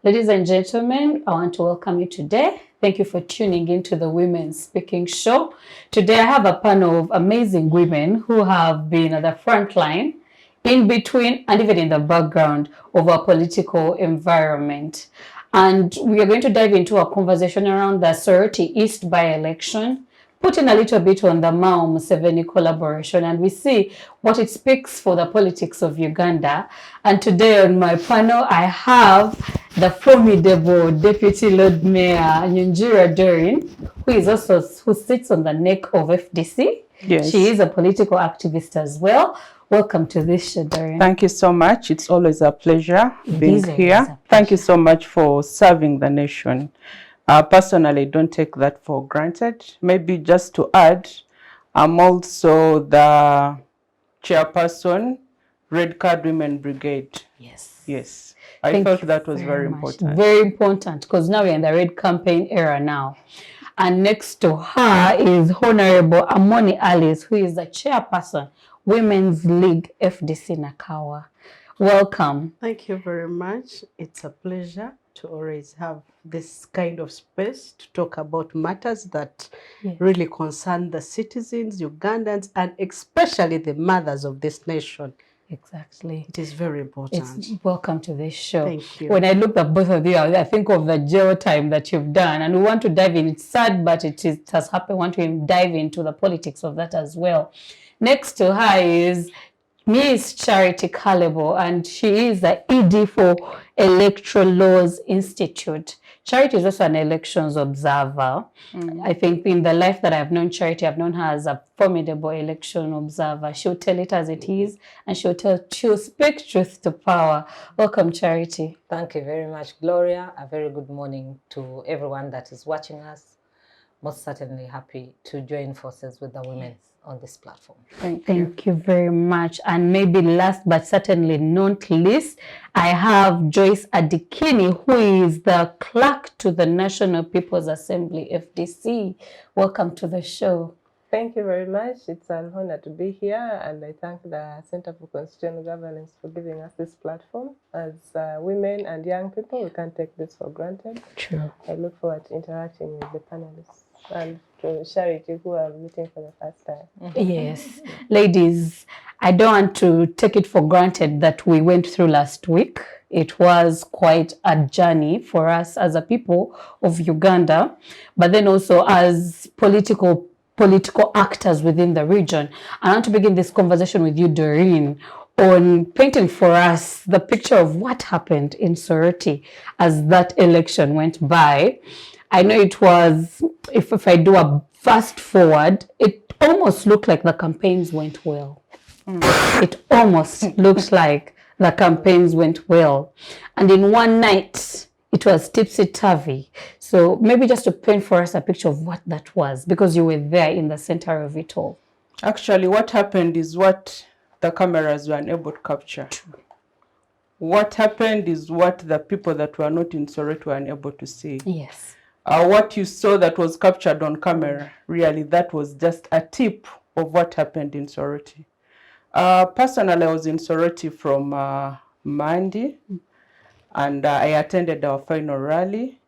Ladies and gentlemen, I want to welcome you today. Thank you for tuning into the Women Speaking Show. Today I have a panel of amazing women who have been at the front line, in between, and even in the background of our political environment. And we are going to dive into a conversation around the Soroti East by election, putting a little bit on the Mao Museveni collaboration, and we see what it speaks for the politics of Uganda. And today on my panel, I have the formidable Deputy Lord Mayor Nyanjura Doreen, who sits on the neck of FDC. Yes. She is a political activist as well. Welcome to this show, Doreen. Thank you so much. It's always a pleasure being here. Thank you so much for serving the nation. Personally, don't take that for granted. Maybe just to add, I'm also the chairperson, Red Card Women Brigade. Yes. Yes. I felt that was very important. Very important, because now we're in the red campaign era now. And next to her is Honourable Amony Alice, who is the chairperson, Women's League FDC Nakawa. Welcome. Thank you very much. It's a pleasure to always have this kind of space to talk about matters that really concern the citizens, Ugandans, and especially the mothers of this nation. Exactly. It is very important. Welcome to this show. Thank you. When I look at both of you, I think of the jail time that you've done, and we want to dive in. It's sad, but it has happened. We want to dive into the politics of that as well. Next to her is Miss Charity Calebo, and she is the ED for Electoral Laws Institute. Charity is also an elections observer. I think in the life that I've known Charity, I've known her as a formidable election observer. She'll tell it as it is, and she'll speak truth to power. Welcome, Charity. Thank you very much, Gloria. A very good morning to everyone that is watching us. Most certainly happy to join forces with the women on this platform. Thank you very much. And maybe last but certainly not least, I have Joyce Adikini, who is the clerk to the National People's Assembly, FDC. Welcome to the show. Thank you very much. It's an honor to be here, and I thank the Center for Constitutional Governance for giving us this platform. As women and young people, we can't take this for granted. True. I look forward to interacting with the panelists and to Charity, who are meeting for the first time. Yes. Ladies, I don't want to take it for granted that we went through last week. It was quite a journey for us as a people of Uganda, but then also as political actors within the region. I want to begin this conversation with you, Doreen, on painting for us the picture of what happened in Soroti as that election went by. I know it was, if I do a fast forward, it almost looked like the campaigns went well. It almost looked like the campaigns went well. And in one night, it was tipsy-turvy. So maybe just to paint for us a picture of what that was, because you were there in the center of it all. Actually, what happened is what the cameras were unable to capture. What happened is what the people that were not in Soroti were unable to see. Yes. What you saw that was captured on camera, really, that was just a tip of what happened in Soroti. Personally, I was in Soroti from Monday, and I attended our final rally.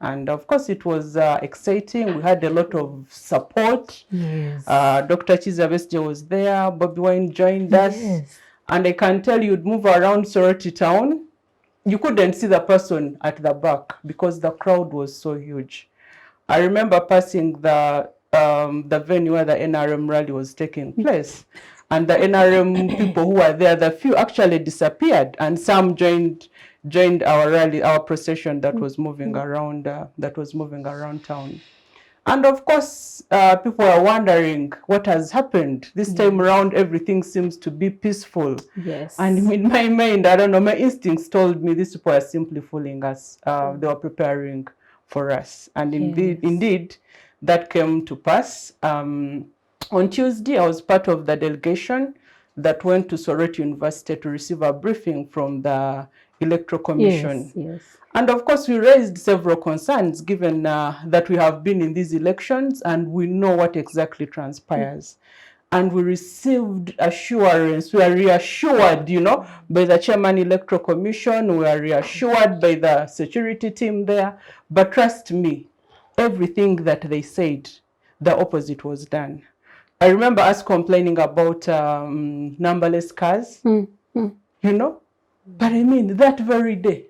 And of course, it was exciting. We had a lot of support. Yes. Dr. Civic was there. Bobby Wine joined us. Yes. And I can tell you'd move around Soroti town. You couldn't see the person at the back because the crowd was so huge. I remember passing the venue where the NRM rally was taking place. And the NRM people who were there, the few actually disappeared, and some joined our rally, our procession that was moving around town. And of course, people are wondering what has happened. This time around, everything seems to be peaceful. Yes. And in my mind, I don't know, my instincts told me these people are simply fooling us. They were preparing for us. And indeed, that came to pass. On Tuesday, I was part of the delegation that went to Soroti University to receive a briefing from the Electoral Commission. Yes. And of course, we raised several concerns given that we have been in these elections and we know what exactly transpires. and we received assurance. We are reassured, you know, by the Chairman Electoral Commission. We are reassured by the security team there. But trust me, everything that they said, the opposite was done. I remember us complaining about numberless cars, you know. But I mean, that very day,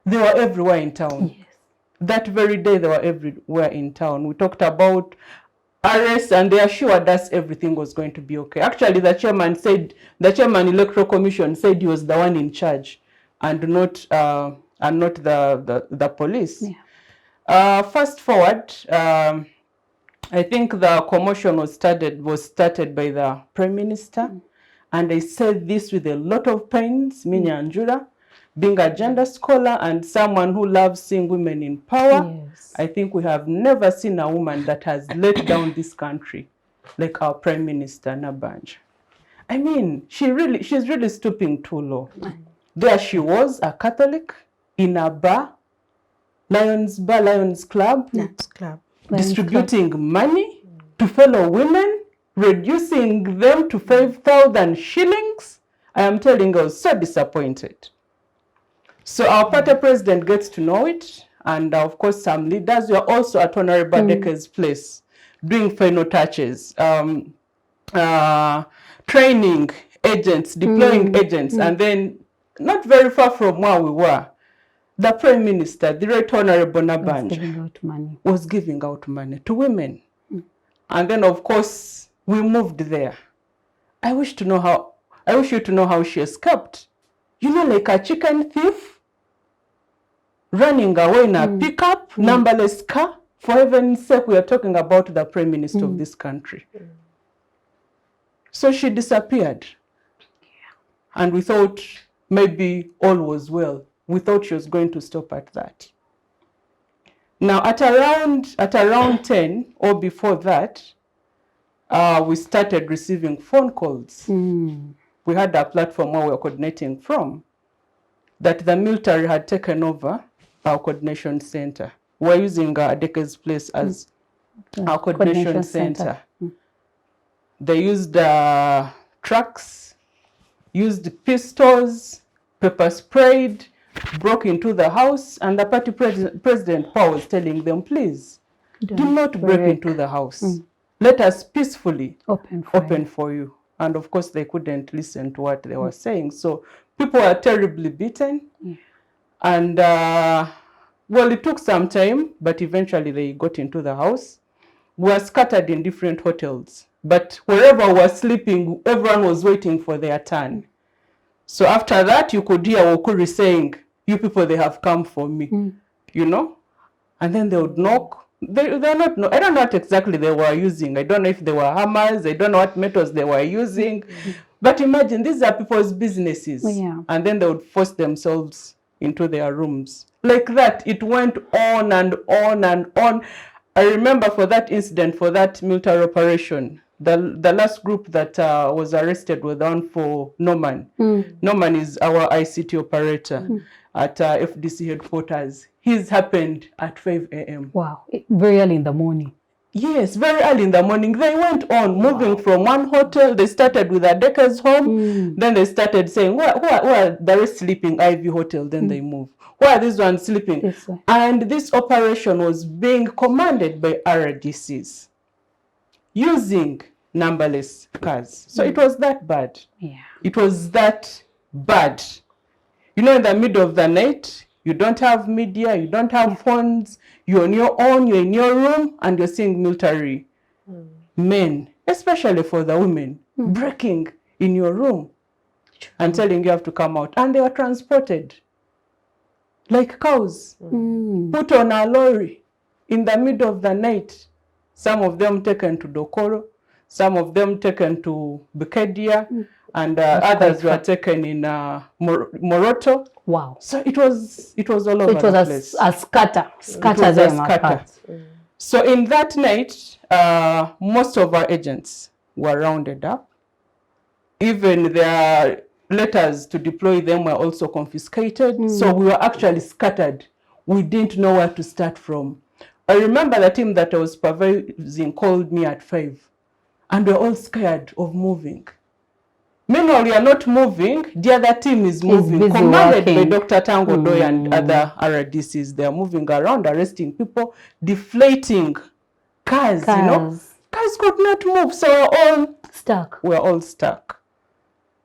they were everywhere in town. Yes. That very day, they were everywhere in town. We talked about arrests, and they assured us everything was going to be okay. Actually, the chairman Electoral Commission said he was the one in charge, and not the police. Yeah. Fast forward, I think the commotion was started by the Prime Minister, and I said this with a lot of pains, me Nyanjura, being a gender scholar and someone who loves seeing women in power. Yes. I think we have never seen a woman that has let down this country like our Prime Minister Nabaye. I mean, she's really stooping too low. There she was, a Catholic, in a bar, Lions Club, distributing money to fellow women, reducing them to 5,000 shillings. I am telling you, I was so disappointed. So our party president gets to know it, and of course some leaders were also at Honourable Adeke's place doing final touches, training agents, deploying agents, and then not very far from where we were, the Prime Minister, the Right Honourable Nabaye, was giving out money to women. And then of course we moved there. I wish you to know how she escaped. You know, like a chicken thief running away in a pickup, numberless car. For heaven's sake, we are talking about the Prime Minister of this country. So she disappeared. And we thought maybe all was well. We thought she was going to stop at that. Now, at around 10 or before that, we started receiving phone calls. We had a platform where we were coordinating from, that the military had taken over our coordination center. We're using Adeke's place as our coordination center. They used trucks, used pistols, pepper sprayed, broke into the house, and the party President Paul was telling them, please, do not break into the house. Let us peacefully open for you. And of course, they couldn't listen to what they were saying. So people were terribly beaten. And, well, it took some time, but eventually they got into the house. We were scattered in different hotels. But wherever we were sleeping, everyone was waiting for their turn. So after that, you could hear Wokuri saying, you people, they have come for me, you know? And then they would knock. They're not, I don't know what exactly they were using. I don't know if they were hammers. I don't know what methods they were using. But imagine, these are people's businesses. And then they would force themselves into their rooms. Like that, it went on and on and on. I remember for that incident, for that military operation, the last group that was arrested was the one for Norman. Norman is our ICT operator at FDC headquarters. His happened at 5 a.m. Wow, very early in the morning. Yes, very early in the morning. They went on moving from one hotel. They started with Adeke's home. Then they started saying, where are the rest sleeping? Ivy Hotel. Then they moved. Where are these ones sleeping? And this operation was being commanded by RDCs using numberless cars. So it was that bad. It was that bad. You know, in the middle of the night, you don't have media, you don't have phones, you're on your own, you're in your room, and you're seeing military men, especially for the women, breaking in your room and telling you have to come out. And they were transported like cows, put on a lorry in the middle of the night. Some of them taken to Dokoro, some of them taken to Bukedia, and others were taken in Moroto. Wow. So it was all over the place. A scatter. So in that night, most of our agents were rounded up. Even their letters to deploy them were also confiscated. So we were actually scattered. We didn't know where to start from. I remember the team that I was supervising called me at 5. and we're all scared of moving. Meanwhile, we are not moving, the other team is moving, busy commanded by working. Dr. Tango Doi and other RDCs. They are moving around, arresting people, deflating cars, you know. Cars could not move, so we're all stuck.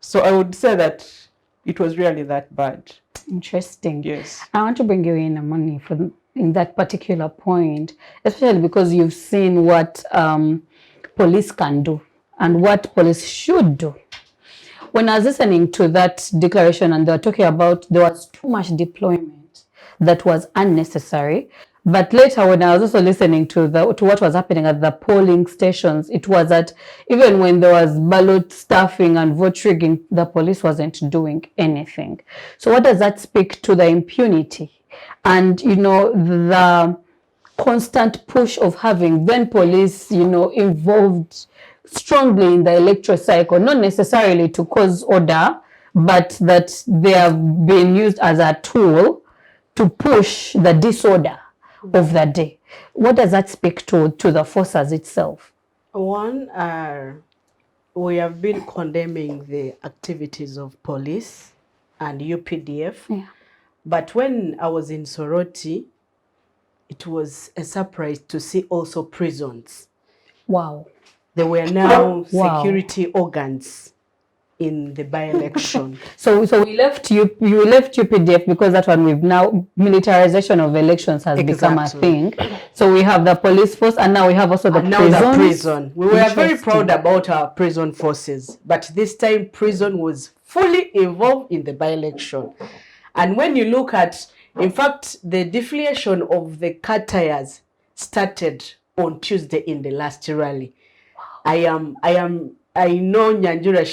So I would say that it was really that bad. Interesting. Yes. I want to bring you in, Amony, in that particular point, especially because you've seen what police can do and what police should do. When I was listening to that declaration and they were talking about there was too much deployment that was unnecessary, but later when I was also listening to what was happening at the polling stations, it was that even when there was ballot stuffing and vote rigging, the police wasn't doing anything. So what does that speak to the impunity and, you know, the constant push of having then police, you know, involved strongly in the electoral cycle, not necessarily to cause order, but that they have been used as a tool to push the disorder of the day. What does that speak to the forces itself? One, we have been condemning the activities of police and UPDF. Yeah. But when I was in Soroti, it was a surprise to see also prisons. Wow. There were now security organs in the by-election. So we left you left UPDF because that one we've now militarization of elections has become a thing. So we have the police force and now we have also the prison. We were very proud about our prison forces, but this time prison was fully involved in the by-election. And when you look at, in fact, the deflation of the car tires started on Tuesday in the last rally. I know Nyanjura,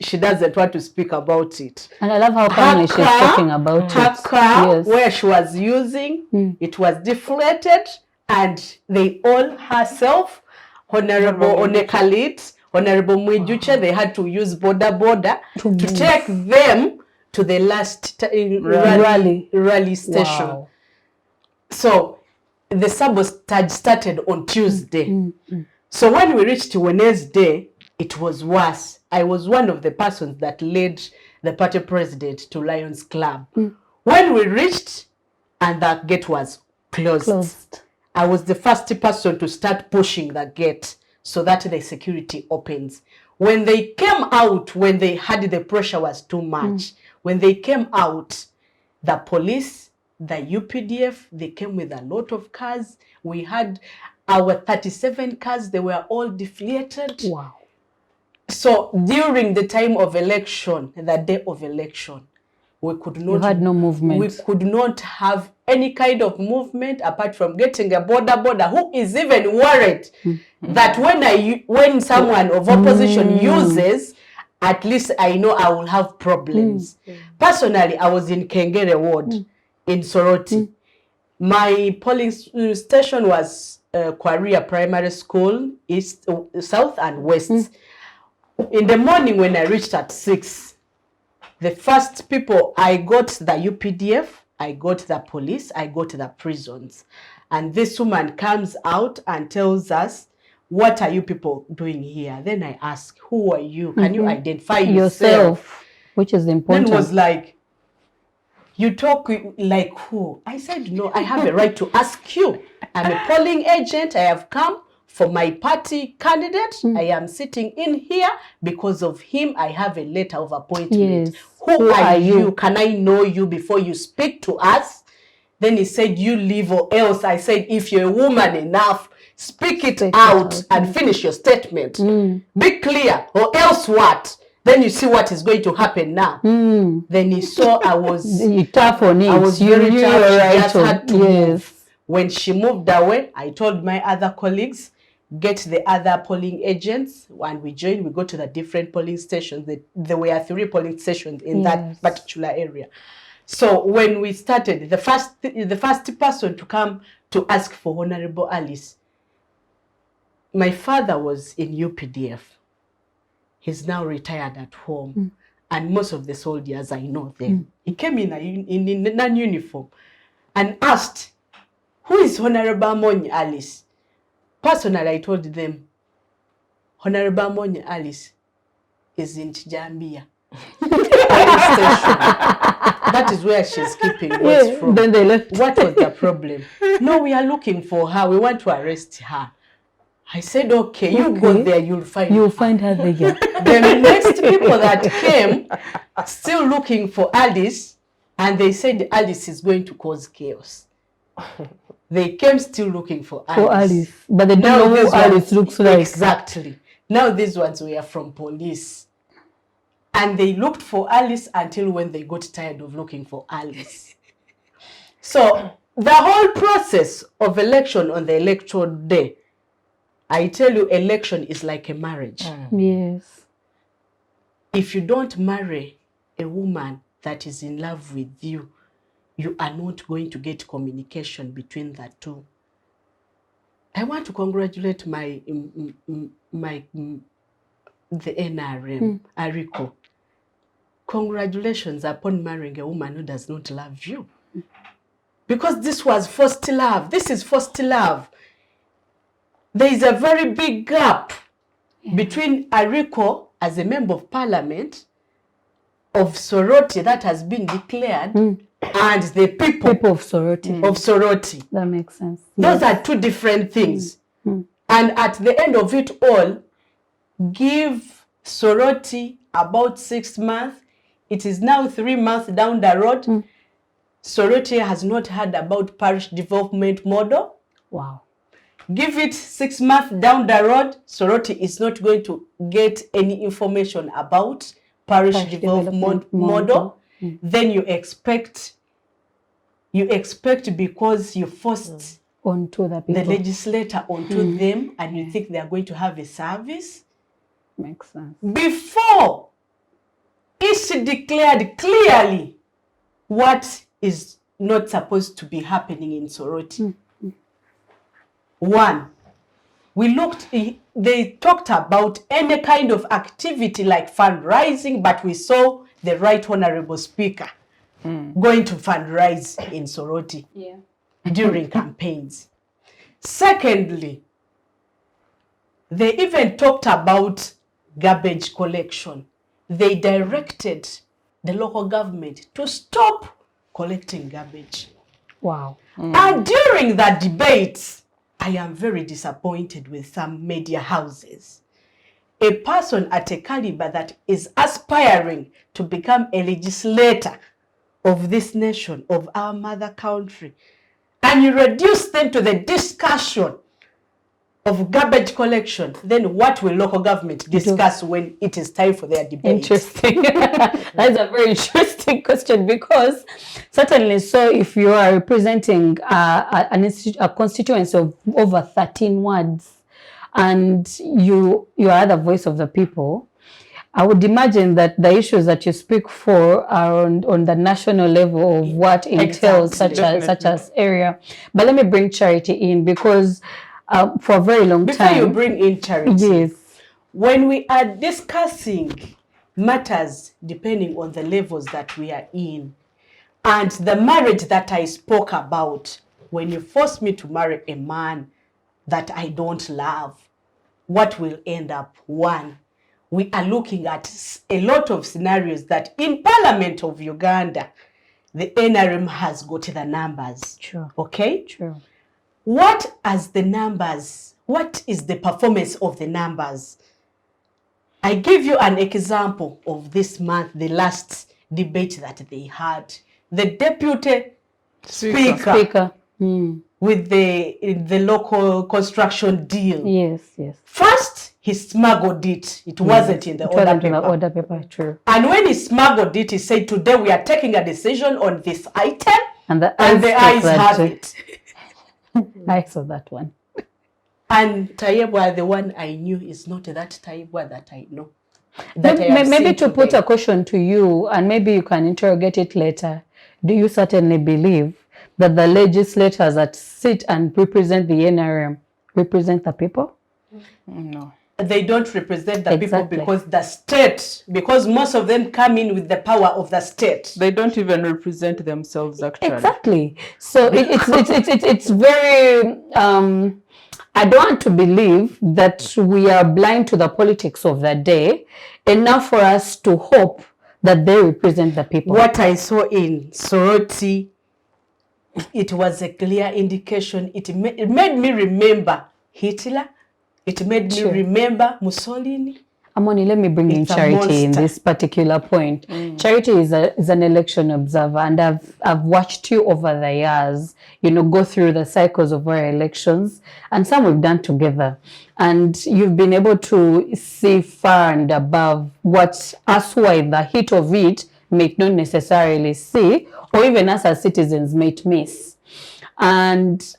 she doesn't want to speak about it. And I love how calmly she's talking about her car, where she was using, it was deflated, and they all herself, Honourable Onekalit, Honourable Mwijuche, they had to use border to take them to the last rally station. Wow. So the sabotage started on Tuesday. So when we reached Wednesday, it was worse. I was one of the persons that led the party president to Lions Club. When we reached and the gate was closed, I was the first person to start pushing the gate so that the security opens. When they came out, when they had the pressure was too much, when they came out, the police, the UPDF, they came with a lot of cars. We had our 37 cars, they were all deflated. Wow. So during the time of election, the day of election, we could not. You had no movement. We could not have any kind of movement apart from getting a border who is even worried that when someone of opposition uses, at least I know I will have problems. Personally, I was in Kengere ward in Soroti. My polling station was Kwaria Primary School, East, South and West. In the morning when I reached at 6, the first people, I got the UPDF, I got the police, I got the prisons. And this woman comes out and tells us, what are you people doing here? Then I ask, who are you? Can you identify yourself? Which is important. Then was like, you talk like who? I said, no, I have a right to ask you. I'm a polling agent. I have come for my party candidate. I am sitting in here because of him. I have a letter of appointment. Yes. Who are you? Can I know you before you speak to us? Then he said, you leave or else. I said, if you're a woman enough, speak it out and finish your statement. Be clear or else what? Then you see what is going to happen now. Then he saw I was tough on it. I was very tough. She just had to move. Yes. When she moved away, I told my other colleagues, get the other polling agents. When we joined, we go to the different polling stations. There were 3 polling stations in that particular area. So when we started, the first person to come to ask for Honourable Alice, my father was in UPDF. He's now retired at home. And most of the soldiers, I know them. He came in non-uniform and asked, who is Honourable Amony Alice? Personally, I told them, Honourable Amony Alice is in Tijambia. Police station. That is where she's keeping what's from. Then they left. What was the problem? No, we are looking for her. We want to arrest her. I said, okay, you go there, you'll find her there. The next people that came, still looking for Alice, and they said Alice is going to cause chaos. They came still looking for Alice. But they don't know who Alice looks like. Exactly. Now these ones were from police. And they looked for Alice until when they got tired of looking for Alice. So the whole process of election on the electoral day, I tell you, election is like a marriage. Yes. If you don't marry a woman that is in love with you, you are not going to get communication between the two. I want to congratulate the NRM, Ariko. Congratulations upon marrying a woman who does not love you. Because this was first love. This is first love. There is a very big gap between Ariko as a member of parliament of Soroti that has been declared and the people of Soroti. That makes sense. Those are two different things. And at the end of it all, give Soroti about 6 months. It is now 3 months down the road. Soroti has not heard about parish development model. Wow. Give it 6 months down the road, Soroti is not going to get any information about parish development model. Then you expect because you forced onto the people, the legislator onto them, and you think they are going to have a service. Makes sense. Before it's declared clearly what is not supposed to be happening in Soroti. One, they talked about any kind of activity like fundraising, but we saw the Right Honourable Speaker going to fundraise in Soroti during campaigns. Secondly, they even talked about garbage collection. They directed the local government to stop collecting garbage. Wow. And during that debate, I am very disappointed with some media houses. A person at a caliber that is aspiring to become a legislator of this nation, of our mother country, and you reduce them to the discussion of garbage collection, then what will local government discuss when it is time for their debate? Interesting. That's a very interesting question, because certainly, so if you are representing a constituency of over 13 wards and you are the voice of the people, I would imagine that the issues that you speak for are on the national level of what entails such as area. But let me bring Charity in, because for a very long time. Before you bring in Charity, yes, when we are discussing matters depending on the levels that we are in, and the marriage that I spoke about, when you force me to marry a man that I don't love, what will end up? One, we are looking at a lot of scenarios that in Parliament of Uganda, the NRM has got the numbers. Sure. Okay? True. What is the performance of the numbers? I give you an example of this month, the last debate that they had. The deputy speaker. With the local construction deal. Yes. First, he smuggled it. It wasn't in the order paper. True. And when he smuggled it, he said, today we are taking a decision on this item. And the eyes have it. I saw that one. And Taibwa, the one I knew, is not that Taibwa that I know. Maybe to put a question to you, and maybe you can interrogate it later. Do you certainly believe that the legislators that sit and represent the NRM represent the people? No. they don't represent the Exactly. people because most of them come in with the power of the state. They don't even represent themselves, actually. Exactly. So it's very. I don't want to believe that we are blind to the politics of the day enough for us to hope that they represent the people. What I saw in Soroti, it was a clear indication. It made me remember Hitler. It made me remember Mussolini. Amony, let me bring in Charity in this particular point. Charity is an election observer, and I've watched you over the years, go through the cycles of our elections, and some we've done together. And you've been able to see far and above what us who are in the heat of it may not necessarily see, or even us as citizens might miss. And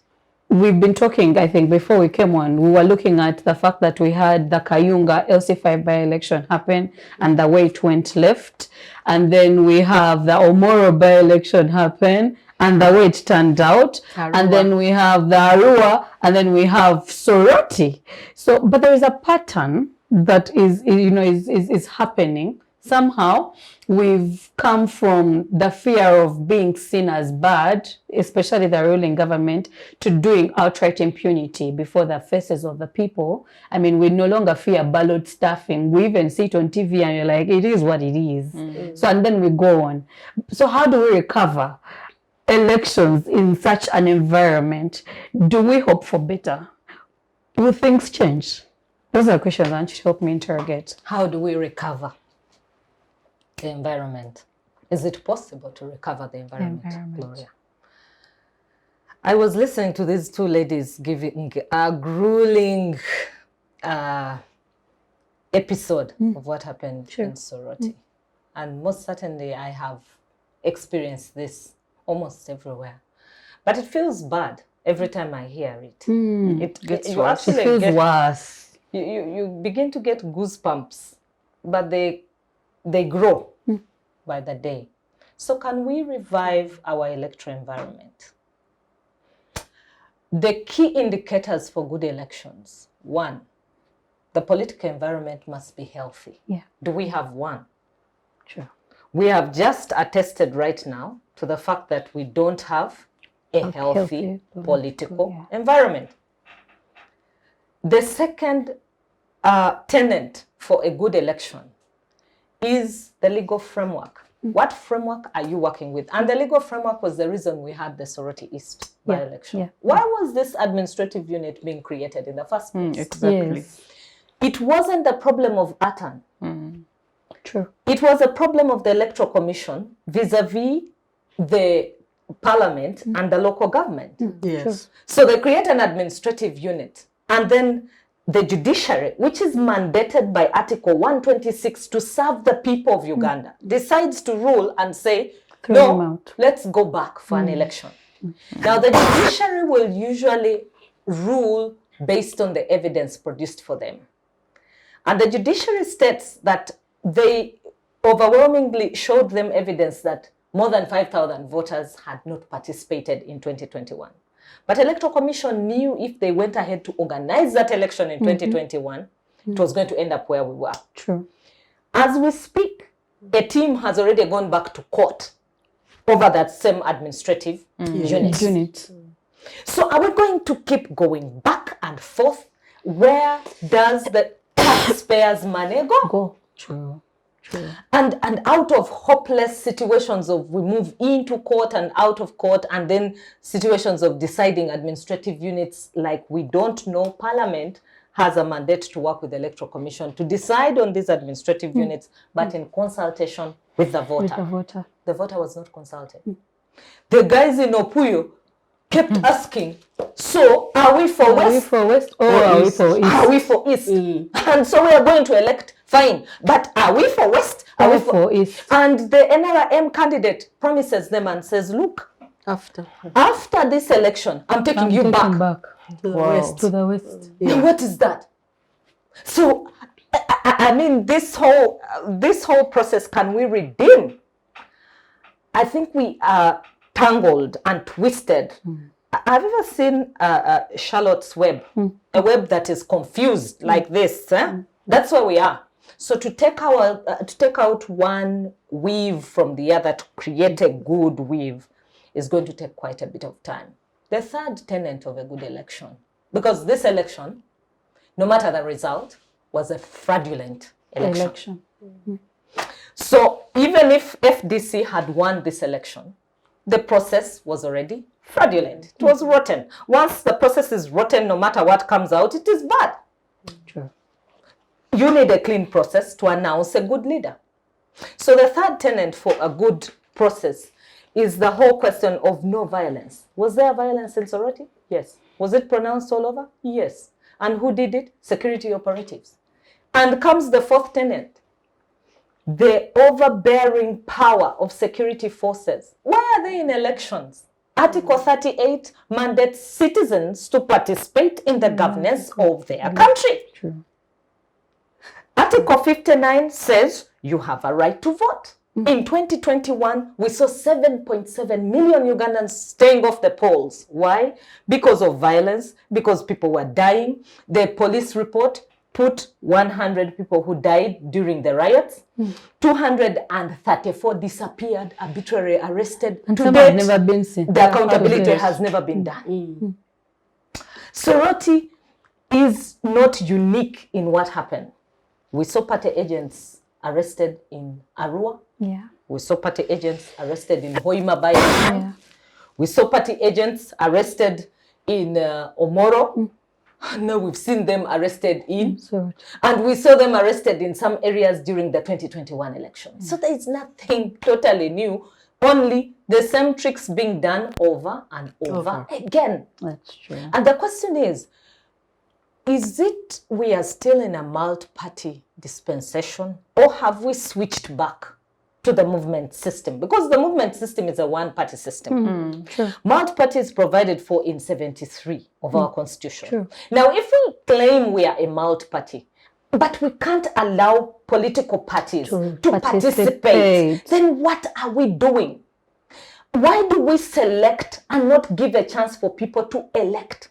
we've been talking, I think, before we came on, we were looking at the fact that we had the Kayunga LC5 by-election happen and the way it went left. And then we have the Omoro by-election happen and the way it turned out. Arua. And then we have the Arua, and then we have Soroti. So, but there is a pattern that is happening. Somehow we've come from the fear of being seen as bad, especially the ruling government, to doing outright impunity before the faces of the people. I mean, we no longer fear ballot stuffing. We even see it on TV and you're like, it is what it is. So, and then we go on. So how do we recover elections in such an environment? Do we hope for better? Will things change? Those are questions I want you to help me interrogate. How do we recover the environment? Is it possible to recover the environment, Gloria? I was listening to these two ladies giving a grueling episode of what happened in Soroti. And most certainly I have experienced this almost everywhere. But it feels bad every time I hear it. It gets worse. It feels worse. You begin to get goosebumps, but they grow by the day. So can we revive our electoral environment? The key indicators for good elections. 1, the political environment must be healthy. Yeah. Do we have one? Sure. We have just attested right now to the fact that we don't have a healthy political environment. The second tenet for a good election is the legal framework. What framework are you working with? And the legal framework was the reason we had the Soroti East by-election. Why was this administrative unit being created in the first place? Exactly. Yes. It wasn't the problem of Atan. True. It was a problem of the Electoral Commission vis-a-vis the Parliament and the local government. Yes. So they create an administrative unit, and then the judiciary, which is mandated by Article 126 to serve the people of Uganda, decides to rule and say, no, let's go back for an election. Now, the judiciary will usually rule based on the evidence produced for them. And the judiciary states that they overwhelmingly showed them evidence that more than 5,000 voters had not participated in 2021. But Electoral Commission knew if they went ahead to organize that election in 2021, it was going to end up where we were. True. As we speak, a team has already gone back to court over that same administrative unit. So are we going to keep going back and forth? Where does the taxpayers' money go? True. And out of hopeless situations of we move into court and out of court, and then situations of deciding administrative units, like we don't know, Parliament has a mandate to work with the Electoral Commission to decide on these administrative units, but in consultation with the voter. The voter was not consulted. The guys in Opuyo kept asking, so are we for West? Are we for West or are we for East? Are we for East? And so we are going to elect, fine. But are we for West? Are we for East? And the NRM candidate promises them and says, look, after this election, I'm taking you back to the West. To the West. Yeah. What is that? So, I mean, this whole process, can we redeem? I think we are tangled and twisted Have you ever seen Charlotte's web? A web that is confused like this. That's where we are. So to take out one weave from the other to create a good weave is going to take quite a bit of time. The third tenet of a good election, because this election, no matter the result, was a fraudulent election. So even if FDC had won this election, the process was already fraudulent. It was rotten. Once the process is rotten, no matter what comes out, it is bad. True. You need a clean process to announce a good leader. So the third tenet for a good process is the whole question of no violence. Was there violence in Soroti? Yes. Was it pronounced all over? Yes. And who did it? Security operatives. And comes the fourth tenet, the overbearing power of security forces. Why are they in elections? Article 38 mandates citizens to participate in the governance of their country. True. Article 59 says you have a right to vote. In 2021, we saw 7.7 million Ugandans staying off the polls. Why? Because of violence, because people were dying. The police report put 100 people who died during the riots. 234 disappeared, arbitrarily arrested. And to some date, have never been seen. the accountability has never been done. Soroti is not unique in what happened. We saw party agents arrested in Arua. Yeah. We saw party agents arrested in Hoima By Election. Yeah. We saw party agents arrested in Omoro. Now we've seen them arrested in, and we saw them arrested in some areas during the 2021 election. So there is nothing totally new, only the same tricks being done over and over again. That's true. And the question is it we are still in a multi-party dispensation, or have we switched back to the movement system? Because the movement system is a one-party system. True. Multi-party is provided for in 73 of our constitution. True. Now, if we claim we are a multi-party, but we can't allow political parties to participate, then what are we doing? Why do we select and not give a chance for people to elect?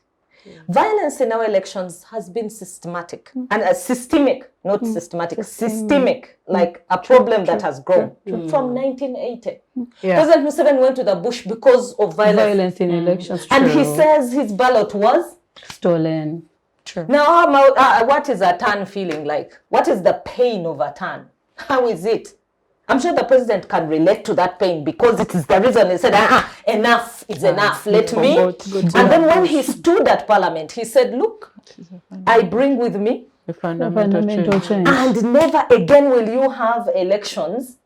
Violence in our elections has been systematic and systemic, not systematic, systemic, like a problem that has grown from 1980. President Museveni went to the bush because of violence in elections. and he says his ballot was stolen. True. Now, what is a turn feeling like? What is the pain of a turn? How is it? I'm sure the president can relate to that pain, because it is the reason he said, enough is enough, let me. And then when he stood at parliament, he said, look, I bring with me The fundamental change. and never again will you have elections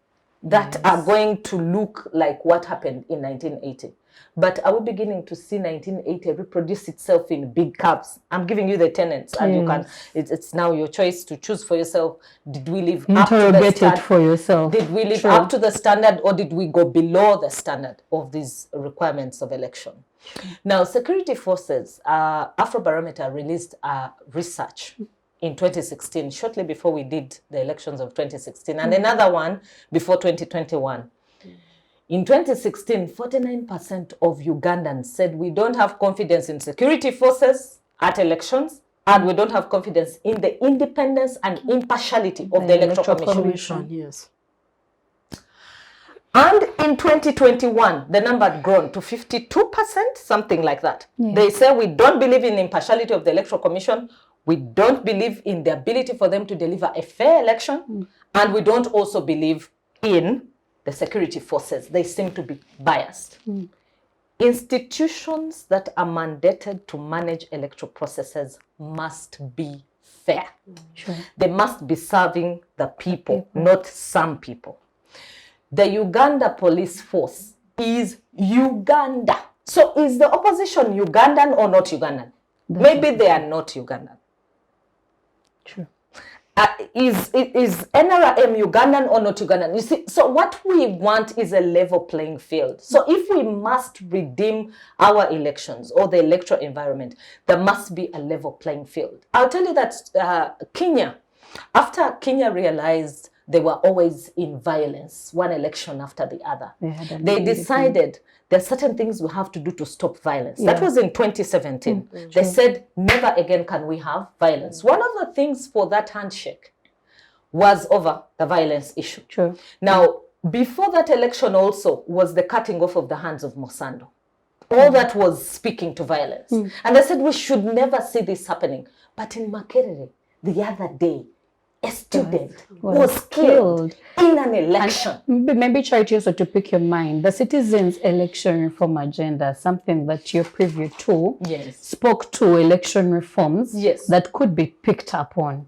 that are going to look like what happened in 1980. But are we beginning to see 1980 reproduce itself in big curves? I'm giving you the tenets, and you can. It's now your choice to choose for yourself. Did we live up to the Interrogate standard? it for yourself. Did we live up to the standard, or did we go below the standard of these requirements of election? Now, security forces, Afrobarometer released research in 2016, shortly before we did the elections of 2016, and another one before 2021. In 2016, 49% of Ugandans said we don't have confidence in security forces at elections, and we don't have confidence in the independence and impartiality of the Electoral Commission. Yes. And in 2021, the number had grown to 52%, something like that. They say we don't believe in impartiality of the Electoral Commission, we don't believe in the ability for them to deliver a fair election, and we don't also believe in the security forces. They seem to be biased. Institutions that are mandated to manage electoral processes must be fair. They must be serving the people, not some people. The Uganda police force is Uganda. So is the opposition Ugandan or not Ugandan? Maybe they are not Ugandan. True. Is NRM Ugandan or not Ugandan? You see, so what we want is a level playing field. So if we must redeem our elections or the electoral environment, there must be a level playing field. I'll tell you that Kenya, after Kenya realized they were always in violence, one election after the other. They They decided there are certain things we have to do to stop violence. That was in 2017. They said, never again can we have violence. One of the things for that handshake was over the violence issue. True. Now, before that election also was the cutting off of the hands of Mosando. All that was speaking to violence. And they said we should never see this happening. But in Makerere, the other day, a student was killed in an election. And maybe try to also to pick your mind. The Citizens Election Reform Agenda, something that you're privy to, spoke to election reforms that could be picked up on.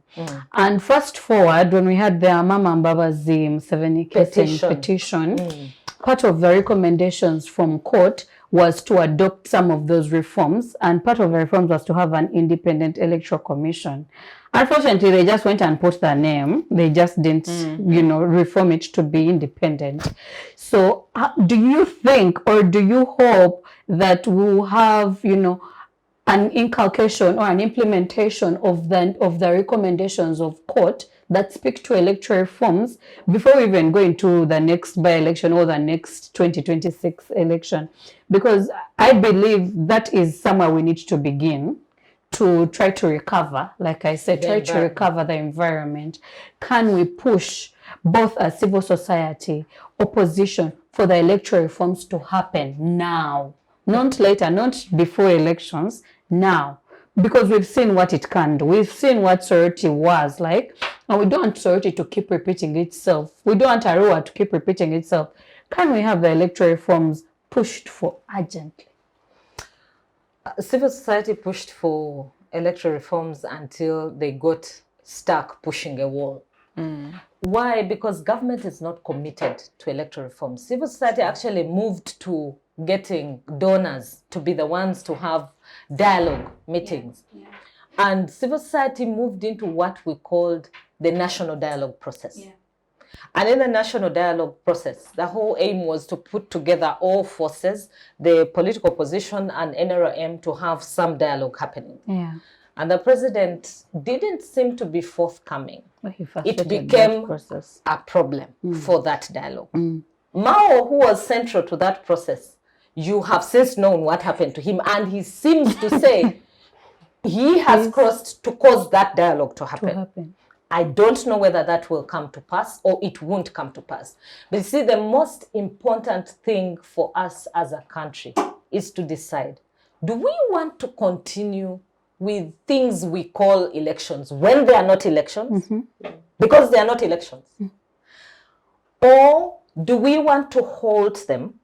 And fast forward, when we had the Mama Mbabazi Museveni petition, part of the recommendations from court was to adopt some of those reforms, and part of the reforms was to have an independent electoral commission. Unfortunately, they just went and put their name. They just didn't, reform it to be independent. So do you think, or do you hope that we'll have, an inculcation or an implementation of the recommendations of court that speak to electoral reforms before we even go into the next by-election or the next 2026 election? Because I believe that is somewhere we need to begin to try to recover, like I said, to recover the environment. Can we push both as civil society, opposition, for the electoral reforms to happen now? Not later, not before elections, now. Because we've seen what it can do. We've seen what Soroti was like, and we don't want Soroti to keep repeating itself. We don't want Arua to keep repeating itself. Can we have the electoral reforms pushed for urgently? Civil society pushed for electoral reforms until they got stuck pushing a wall. Why? Because government is not committed to electoral reforms. Civil society actually moved to getting donors to be the ones to have dialogue meetings. And civil society moved into what we called the national dialogue process. And in the national dialogue process, the whole aim was to put together all forces, the political opposition and NRM, to have some dialogue happening. And the president didn't seem to be forthcoming. It became a problem for that dialogue. Mao, who was central to that process, you have since known what happened to him, and he seems to say he has crossed to cause that dialogue to happen. I don't know whether that will come to pass or it won't come to pass. But you see, the most important thing for us as a country is to decide, do we want to continue with things we call elections when they are not elections? Because they are not elections. Or do we want to hold them,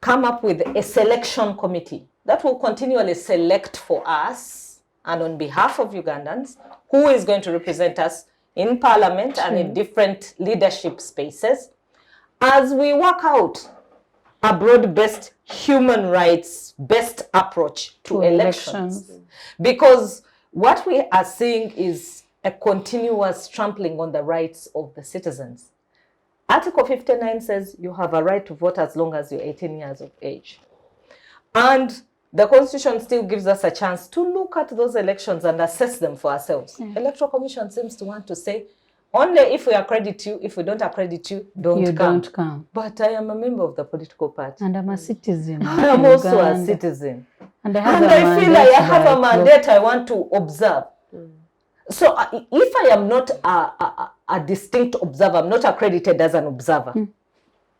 come up with a selection committee that will continually select for us and on behalf of Ugandans who is going to represent us in parliament and in different leadership spaces as we work out a broad-based human rights-based approach to elections. Because what we are seeing is a continuous trampling on the rights of the citizens. Article 59 says you have a right to vote as long as you're 18 years of age. And the Constitution still gives us a chance to look at those elections and assess them for ourselves. Electoral Commission seems to want to say, only if we accredit you, if we don't accredit you, don't come. But I am a member of the political party. And I'm a citizen. I am also a citizen. And I feel like I have a mandate I want to observe. So if I am not a distinct observer, I'm not accredited as an observer,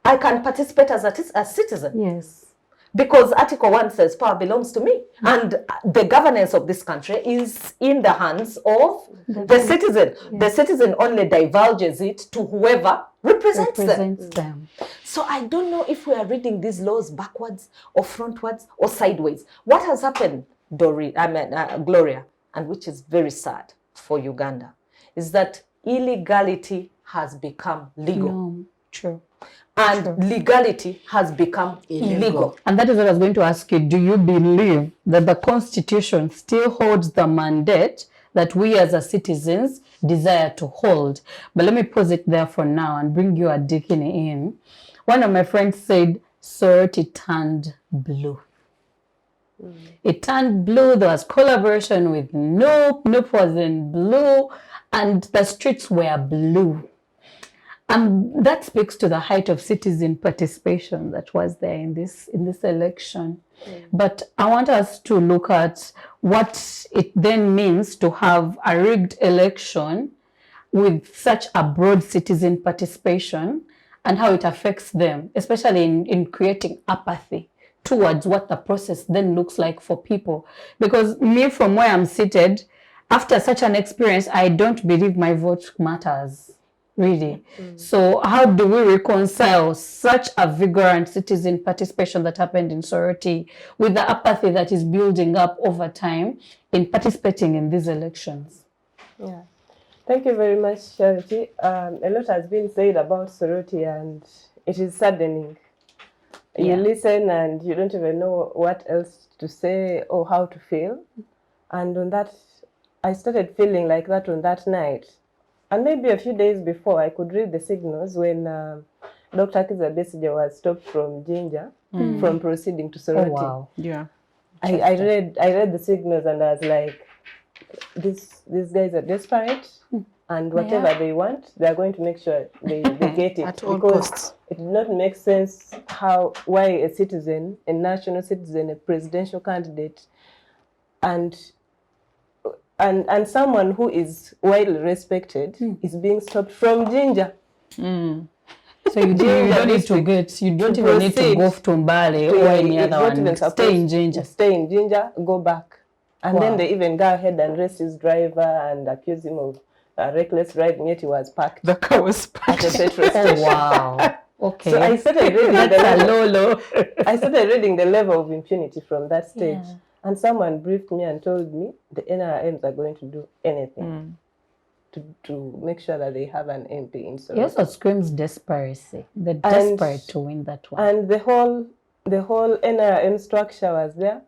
I can participate as a citizen. Yes. Because Article 1 says power belongs to me. And the governance of this country is in the hands of the citizen. The citizen only divulges it to whoever represents them. So I don't know if we are reading these laws backwards or frontwards or sideways. What has happened, Gloria, and which is very sad for Uganda, is that illegality has become legal. True. And legality has become illegal. And that is what I was going to ask you. Do you believe that the Constitution still holds the mandate that we as a citizens desire to hold? But let me pause it there for now and bring you Adikini in. One of my friends said Soroti turned blue. It turned blue. There was collaboration with Noop. Noop was in blue. And the streets were blue. And that speaks to the height of citizen participation that was there in this election. But I want us to look at what it then means to have a rigged election with such a broad citizen participation and how it affects them, especially in creating apathy towards what the process then looks like for people. Because me, from where I'm seated, after such an experience, I don't believe my vote matters, really. So how do we reconcile such a vigorant citizen participation that happened in Soroti with the apathy that is building up over time in participating in these elections? Yeah. Thank you very much, Charity. A lot has been said about Soroti, and it is saddening. You listen and you don't even know what else to say or how to feel. And on that, I started feeling like that on that night. And maybe a few days before, I could read the signals when Dr. Ahimbisibwe was stopped from Jinja from proceeding to Soroti. Oh, wow. Yeah. I read the signals and I was like, these guys are desperate, and whatever they want, they are going to make sure they get it. At all because costs. it did not make sense why a citizen, a national citizen, a presidential candidate, and someone who is widely respected is being stopped from Jinja. So you don't need to get, you don't even need to go to Mbale or any other one. Stay in Jinja. Stay in Jinja, go back. And then they even go ahead and arrest his driver and accuse him of reckless driving, yet he was parked The car was parked. at a petrol station. Oh, wow. Okay. So I started reading I started reading the level of impunity from that stage. Yeah. And someone briefed me and told me the NRMs are going to do anything to make sure that they have an MP in Soroti. It also screams desperation. They're desperate to win that one. And the whole NRM structure was there.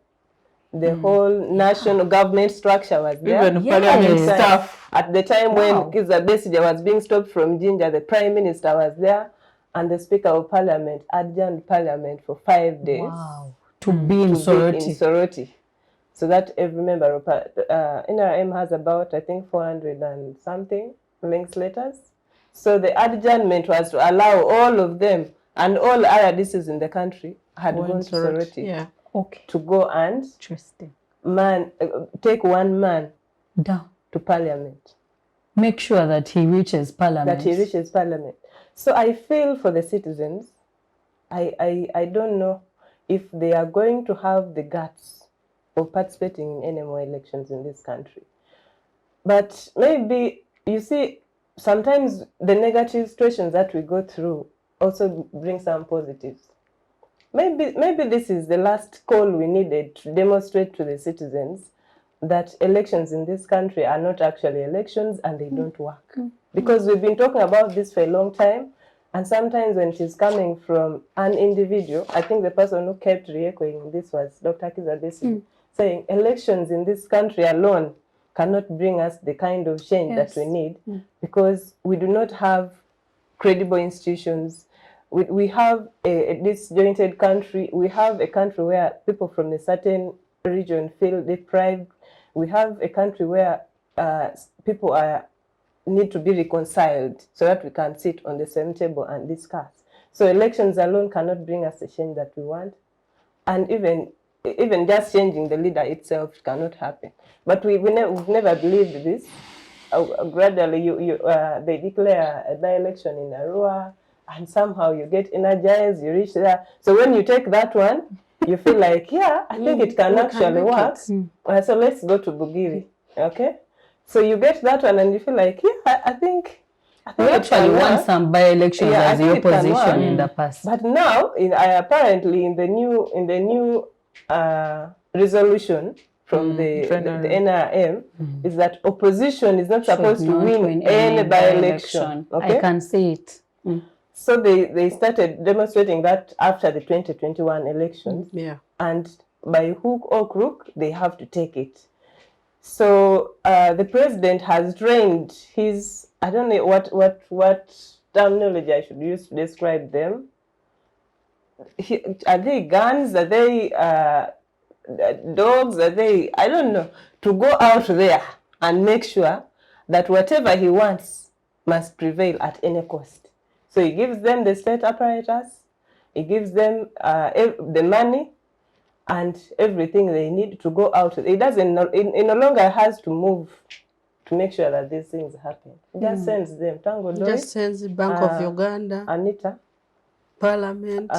The whole national government structure was there. Even parliament staff. At the time when Ahimbisibwe was being stopped from Jinja, the Prime Minister was there, and the Speaker of Parliament adjourned Parliament for 5 days. Wow. To be in Soroti. So that every member of NRM has about, I think, 400 and something links letters. So the adjournment was to allow all of them and all other DCs in the country had gone to Soroti. Yeah. Okay. To go and Interesting. take one man Down. to Parliament. Make sure that he reaches Parliament. So I feel for the citizens. I don't know if they are going to have the guts of participating in any more elections in this country. But maybe, you see, sometimes the negative situations that we go through also bring some positives. Maybe this is the last call we needed to demonstrate to the citizens that elections in this country are not actually elections and they don't work. Because we've been talking about this for a long time, and sometimes when she's coming from an individual, I think the person who kept re-echoing this was Dr. Ahimbisibwe, saying elections in this country alone cannot bring us the kind of change that we need because we do not have credible institutions. We have a disjointed country. We have a country where people from a certain region feel deprived. We have a country where people need to be reconciled so that we can sit on the same table and discuss. So elections alone cannot bring us the change that we want. And even just changing the leader itself cannot happen. But we've never believed this. Gradually, they declare a by-election in Arua, and somehow you get energized, you reach there. So when you take that one, you feel like, yeah, I think it can actually work. So let's go to Bugiri, okay? So you get that one and you feel like, yeah, I think we actually won some by-elections as the opposition in the past. But now, apparently in the new resolution from the NRM is that opposition is not supposed to win any by-election. Okay? I can see it. So they started demonstrating that after the 2021 elections. And by hook or crook, they have to take it. So the president has trained his, I don't know what terminology I should use to describe them. Are they guns? Are they dogs? Are they, I don't know, to go out there and make sure that whatever he wants must prevail at any cost. So he gives them the state apparatus, he gives them the money and everything they need to go out. It doesn't, it no longer has to move to make sure that these things happen. He just sends them. Tango Doi, Just sends the Bank of Uganda, Anita, Parliament.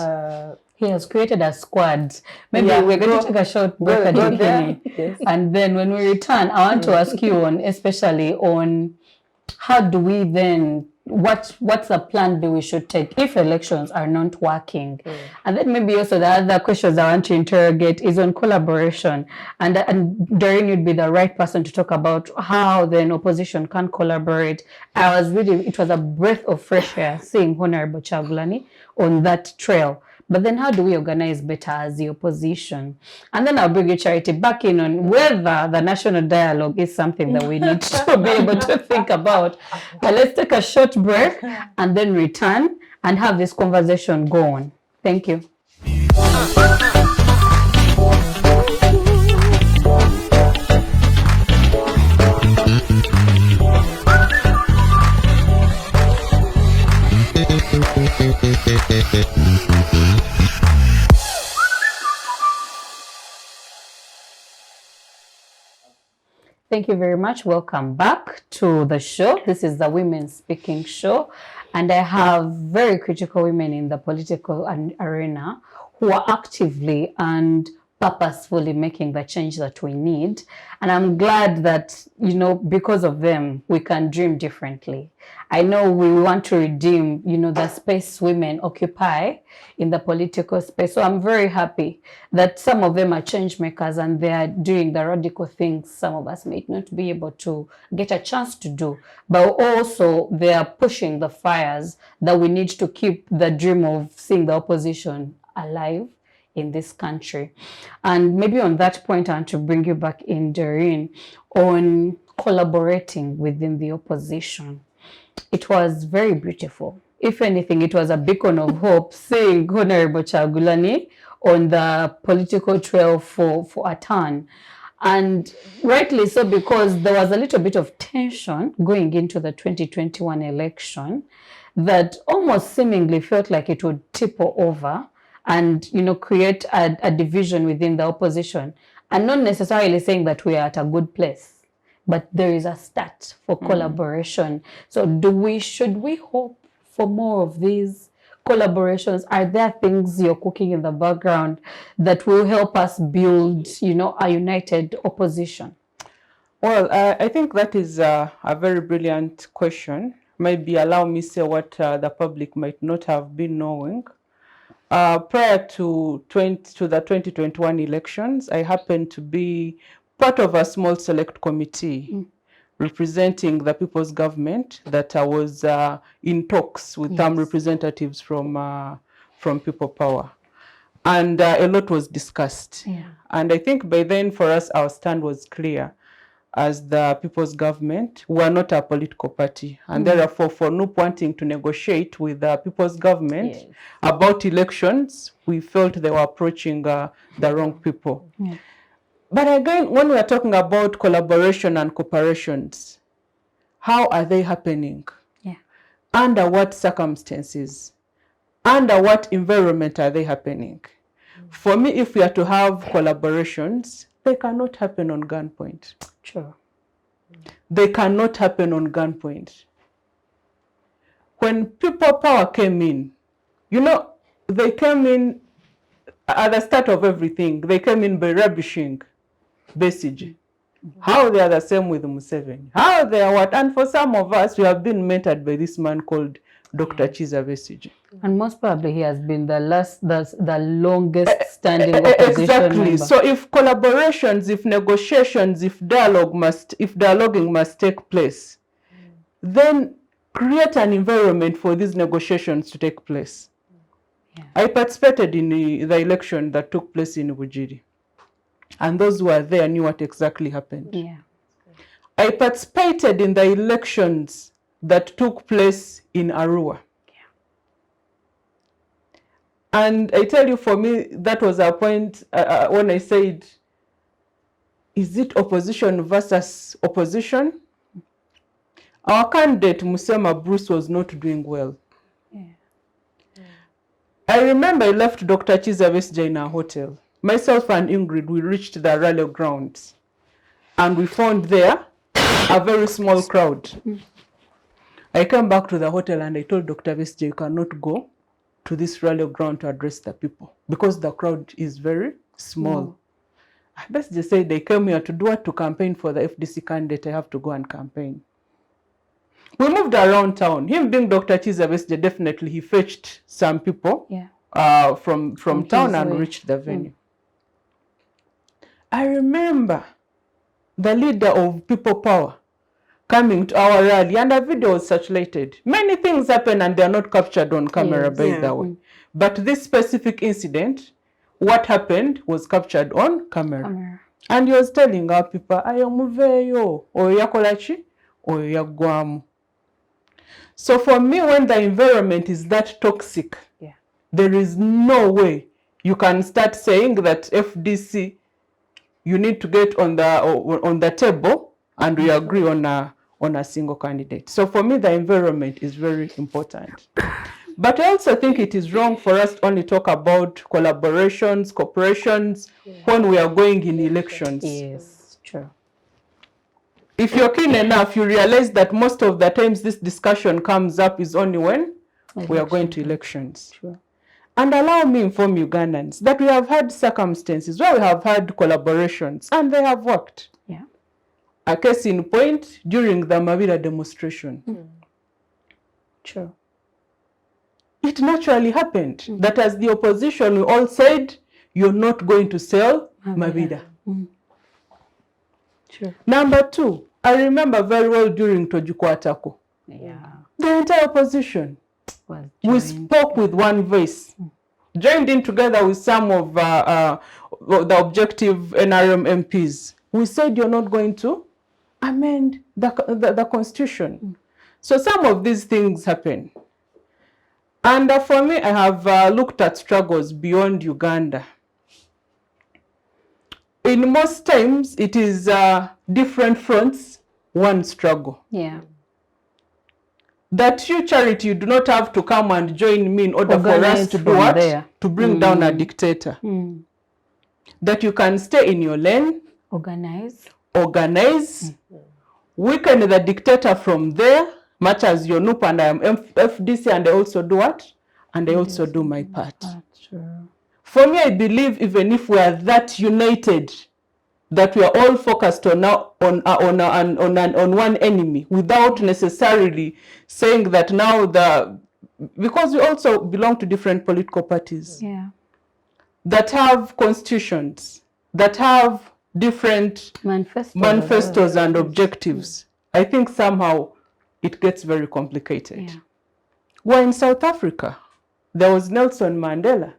He has created a squad. Maybe Yeah, we're going to take a short break, Adikini. Yes. And then when we return, I want to ask you on, especially on how do we then, what's the plan B we should take if elections are not working? And then maybe also the other questions I want to interrogate is on collaboration. And Doreen would be the right person to talk about how then opposition can collaborate. I was reading, it was a breath of fresh air seeing Honourable Kyagulanyi on that trail. But then how do we organize better as the opposition? And then I'll bring you, Charity, back in on whether the national dialogue is something that we need to be able to think about. But let's take a short break and then return and have this conversation go on. Thank you. Thank you very much. Welcome back to the show. This is the Women Speaking Show, and I have very critical women in the political arena who are actively and purposefully making the change that we need. And I'm glad that, you know, because of them, we can dream differently. I know we want to redeem, you know, the space women occupy in the political space. So I'm very happy that some of them are change makers and they are doing the radical things some of us may not be able to get a chance to do. But also they are pushing the fires that we need to keep the dream of seeing the opposition alive in this country. And maybe on that point, I want to bring you back in, Doreen, on collaborating within the opposition. It was very beautiful. If anything, it was a beacon of hope seeing Honourable Kyagulanyi on the political trail for a turn. And rightly so, because there was a little bit of tension going into the 2021 election that almost seemingly felt like it would tipple over and, you know, create a division within the opposition. And not necessarily saying that we are at a good place, but there is a start for collaboration. So should we hope for more of these collaborations? Are there things you're cooking in the background that will help us build, you know, a united opposition? Well, I think that is a very brilliant question. Maybe allow me to say what the public might not have been knowing. Prior to the 2021 elections, I happened to be part of a small select committee representing the people's government that I was in talks with some representatives from People Power. And a lot was discussed. Yeah. And I think by then for us, our stand was clear. As the people's government, we are not a political party. And therefore, for not wanting to negotiate with the people's government about elections, we felt they were approaching the wrong people. Yeah. But again, when we are talking about collaboration and cooperations, how are they happening? Yeah. Under what circumstances? Under what environment are they happening? For me, if we are to have collaborations, they cannot happen on gunpoint. Sure. They cannot happen on gunpoint. When People Power came in, you know, they came in at the start of everything. They came in by rubbishing Besigye. How they are the same with Museveni. How they are what? And for some of us, we have been mentored by this man called Dr. Kizza Besigye. And most probably he has been the longest standing opposition exactly. member. So if collaborations, if negotiations, if dialoguing must take place, then create an environment for these negotiations to take place. Yeah. I participated in the election that took place in Bujiri. And those who were there knew what exactly happened. Yeah. I participated in the elections that took place in Arua. Yeah. And I tell you, for me, that was a point when I said, is it opposition versus opposition? Our candidate, Musema Bruce, was not doing well. Yeah. I remember I left Dr. Chiza in our hotel. Myself and Ingrid, we reached the rally grounds. And we found there a very small crowd. I came back to the hotel and I told Dr. Vesje, you cannot go to this rally ground to address the people because the crowd is very small. Vesje said they came here to do what? To campaign for the FDC candidate. I have to go and campaign. We moved around town. Him being Dr. Chiza Vesje, definitely he fetched some people from town and reached the venue. I remember the leader of People Power coming to our rally, and a video was circulated. Many things happen and they are not captured on camera, by the way. But this specific incident, what happened was captured on camera. And he was telling our people, ayo muveyo, oyo yakolachi, oyo yagwamu. So for me, when the environment is that toxic, there is no way you can start saying that FDC, you need to get on the table and we agree on a single candidate. So for me, the environment is very important. But I also think it is wrong for us to only talk about collaborations, cooperations when we are going in elections. Yes, true. If you're keen enough, you realize that most of the times this discussion comes up is only when we are going to elections. True. And allow me inform Ugandans that we have had circumstances where we have had collaborations and they have worked. Yeah. A case in point during the Mabira demonstration. True. It naturally happened that as the opposition, we all said, you're not going to sell Mabira. True. Number two, I remember very well during Tojukwatako. The entire opposition, we spoke with one voice, joined in together with some of the objective NRM MPs. We said you're not going to amend the constitution. So some of these things happen. And for me, I have looked at struggles beyond Uganda. In most times, it is different fronts, one struggle. Yeah. That you, Charity, you do not have to come and join me in order for us to do what? There. To bring down a dictator. That you can stay in your lane. Organize. Weaken the dictator from there, much as your NUP and I am FDC, and I also do what? And I also do my part. True. For me, I believe even if we are that united, that we are all focused on one enemy, without necessarily saying that now because we also belong to different political parties that have constitutions, that have different manifestos and objectives. I think somehow it gets very complicated. Well, in South Africa, there was Nelson Mandela,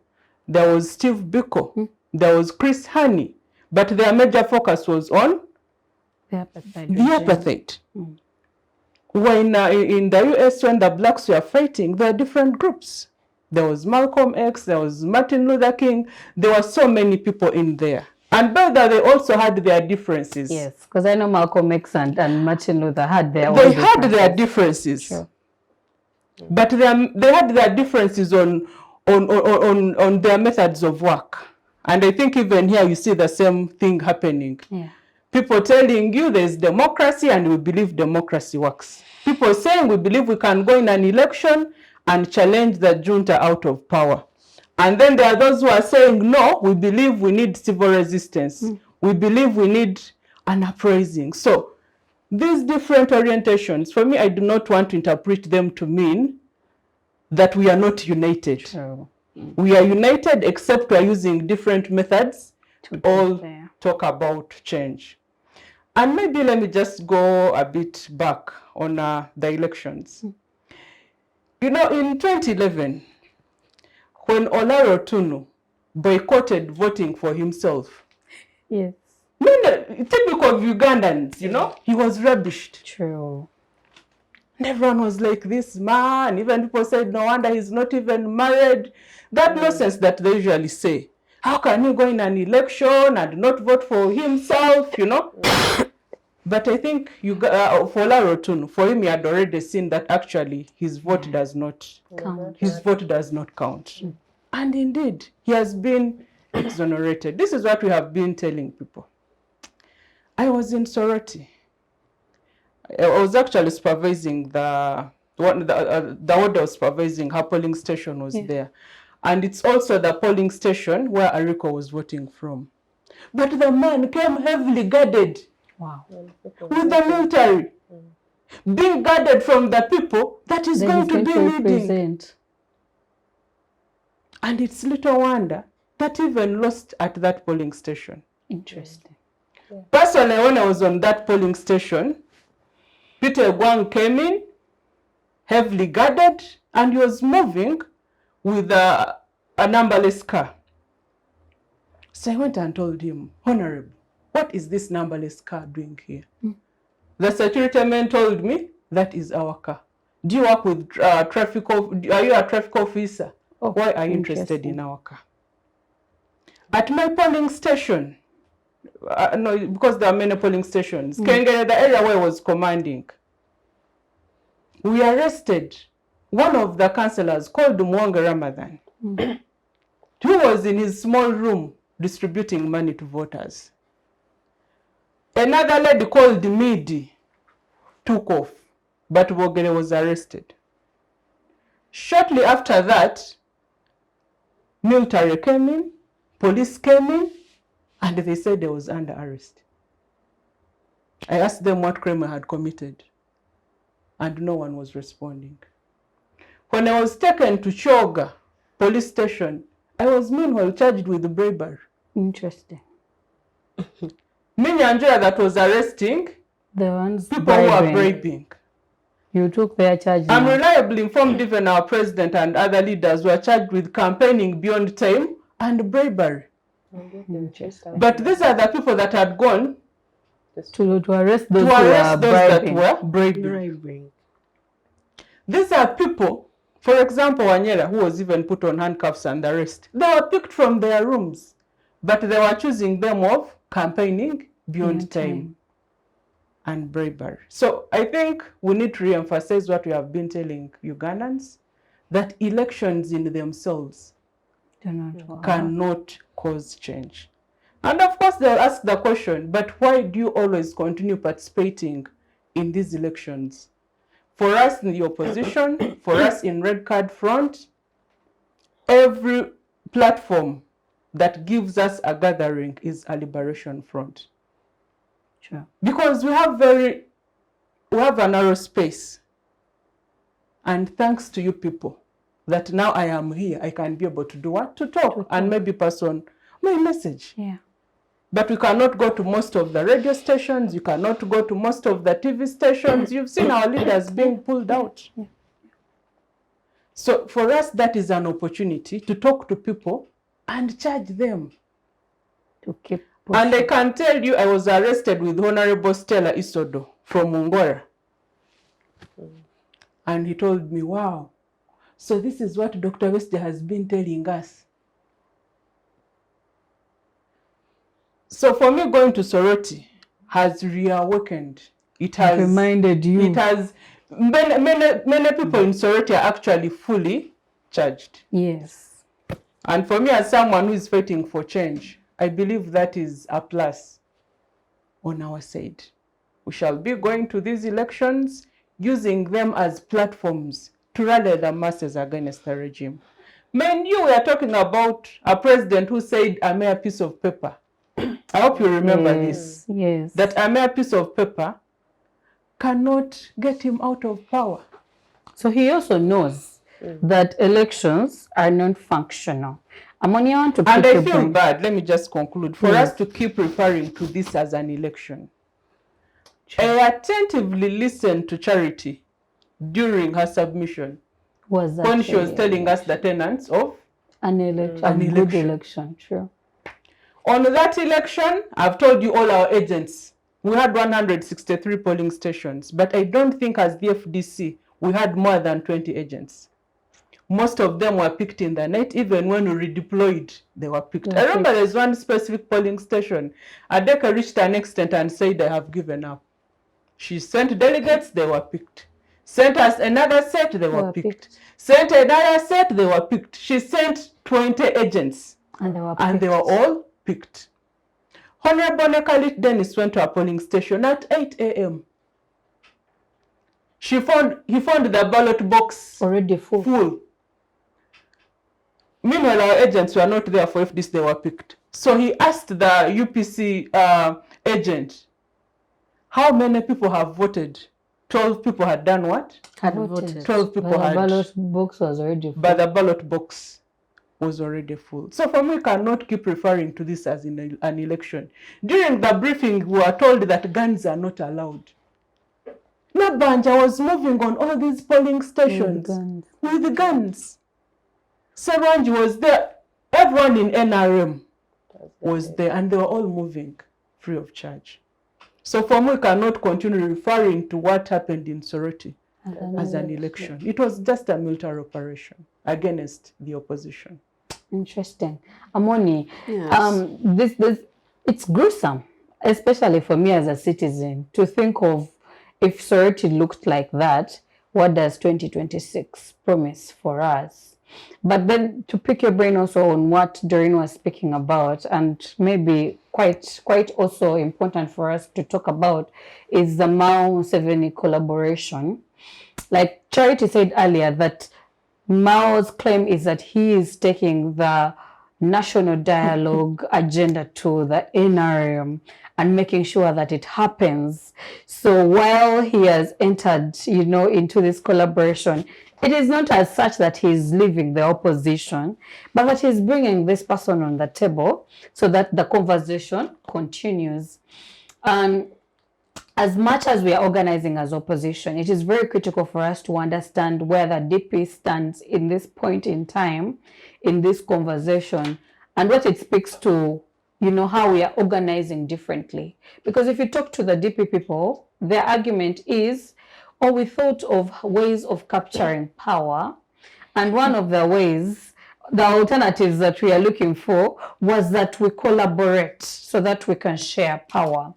there was Steve Biko, there was Chris Hani, but their major focus was on the apartheid. When in the US, when the blacks were fighting, there were different groups. There was Malcolm X, there was Martin Luther King, there were so many people in there. And by that, they also had their differences. Yes, because I know Malcolm X and Martin Luther had their own differences. They had their differences. Sure. But they had their differences on their methods of work. And I think even here you see the same thing happening. People telling you there's democracy and we believe democracy works. People saying we believe we can go in an election and challenge the junta out of power. And then there are those who are saying, no, we believe we need civil resistance. We believe we need an uprising. So these different orientations, for me, I do not want to interpret them to mean that we are not united. True. We are united, except we are using different methods to all talk about change. And maybe let me just go a bit back on the elections. You know, in 2011, when Olaro Tunu boycotted voting for himself. Yes. Typical of Ugandans, you know, he was rubbished. True. And everyone was like, this man, even people said, no wonder he's not even married. That nonsense that they usually say. How can he go in an election and not vote for himself, you know? But I think for Olaro Tunu, for him, he had already seen that actually his vote does not count. His vote does not count. And indeed, he has been exonerated. This is what we have been telling people. I was in Soroti. I was actually supervising the ward that was supervising her polling station was there. And it's also the polling station where Ariko was voting from. But the man came heavily guarded. Wow. With the military. Being guarded from the people that is going to be leading. And it's little wonder that even lost at that polling station. Interesting. Personally, when I was on that polling station, Peter Gwang came in, heavily guarded, and he was moving with a numberless car. So I went and told him, Honourable, what is this numberless car doing here? The security man told me, that is our car. Do you work with traffic? Are you a traffic officer? Oh, why are you interested in our car? At my polling station, no, because there are many polling stations, Kengere, the area where I was commanding, we arrested one of the councillors called Mwanga Ramadan, who was in his small room distributing money to voters. Another lady called Midi took off, but Wogere was arrested. Shortly after that, military came in, police came in, and they said they was under arrest. I asked them what crime I had committed, and no one was responding. When I was taken to Choga police station, I was meanwhile charged with bribery. Interesting. Nyanjura that was arresting The ones people who are bribing. You took their charge. I'm reliably informed even our president and other leaders were charged with campaigning beyond time and bribery. But these are the people that had gone to arrest those, that were bribing. These are people, for example, Wanyera, who was even put on handcuffs and the rest. They were picked from their rooms, but they were choosing them of campaigning beyond time and bribery. So I think we need to re-emphasize what we have been telling Ugandans, that elections in themselves cannot cause change. And of course they'll ask the question, but why do you always continue participating in these elections? For us in the opposition, for us in Red Card Front, every platform that gives us a gathering is a liberation front. Sure. Because we have a narrow space. And thanks to you people, that now I am here, I can be able to do what? To talk and maybe pass on my message. Yeah. But we cannot go to most of the radio stations, you cannot go to most of the TV stations. You've seen our leaders being pulled out. Yeah. So for us, that is an opportunity to talk to people and charge them. To keep pushing. And I can tell you, I was arrested with Honourable Stella Isodo from Mungora. And he told me, wow, so this is what Dr. Weste has been telling us. So for me, going to Soroti has reawakened. It has reminded you. It has many people in Soroti are actually fully charged. Yes. And for me, as someone who is fighting for change, I believe that is a plus on our side. We shall be going to these elections using them as platforms to rally the masses against the regime. Man, you were talking about a president who said a mere piece of paper. I hope you remember this. Yes. That a mere piece of paper cannot get him out of power. So he also knows that elections are non-functional. Amony, I want to and I feel bad, let me just conclude, for us to keep referring to this as an election. I attentively listened to Charity during her submission when she was telling us the tenets of an election. Good election, true. On that election, I've told you all our agents, we had 163 polling stations, but I don't think as the FDC, we had more than 20 agents. Most of them were picked in the night. Even when we redeployed, they were picked. I remember there's one specific polling station. Adeka reached an extent and said, I have given up. She sent delegates, they were picked. Sent us another set, they were picked. Sent another set, they were picked. She sent 20 agents, And they were and they were all picked. Honourable Nekalit Dennis went to a polling station at 8 a.m. He found the ballot box already full. Meanwhile, our agents were not there for FDC, they were picked. So he asked the UPC agent, how many people have voted? 12 people had done what? Had voted. 12 people But had. the ballot box was already full. But the ballot box was already full. So for me, we cannot keep referring to this as in an election. During the briefing, we were told that guns are not allowed. Nabanja was moving on all these polling stations with the guns. Saranji was there. Everyone in NRM was there, and they were all moving free of charge. So for me, we cannot continue referring to what happened in Soroti as an election. It was just a military operation against the opposition. Interesting. Amony, Yes. it's gruesome, especially for me as a citizen, to think of if Soroti looked like that, what does 2026 promise for us? But then to pick your brain also on what Doreen was speaking about, and maybe quite also important for us to talk about, is the Mao Museveni collaboration. Like Charity said earlier, that Mao's claim is that he is taking the national dialogue agenda to the NRM and making sure that it happens. So while he has entered, into this collaboration, it is not as such that he's leaving the opposition, but that he's bringing this person on the table so that the conversation continues. And as much as we are organizing as opposition, it is very critical for us to understand where the DP stands in this point in time, in this conversation, and what it speaks to, how we are organizing differently. Because if you talk to the DP people, their argument is, we thought of ways of capturing power, and one of the ways, the alternatives that we are looking for, was that we collaborate so that we can share power.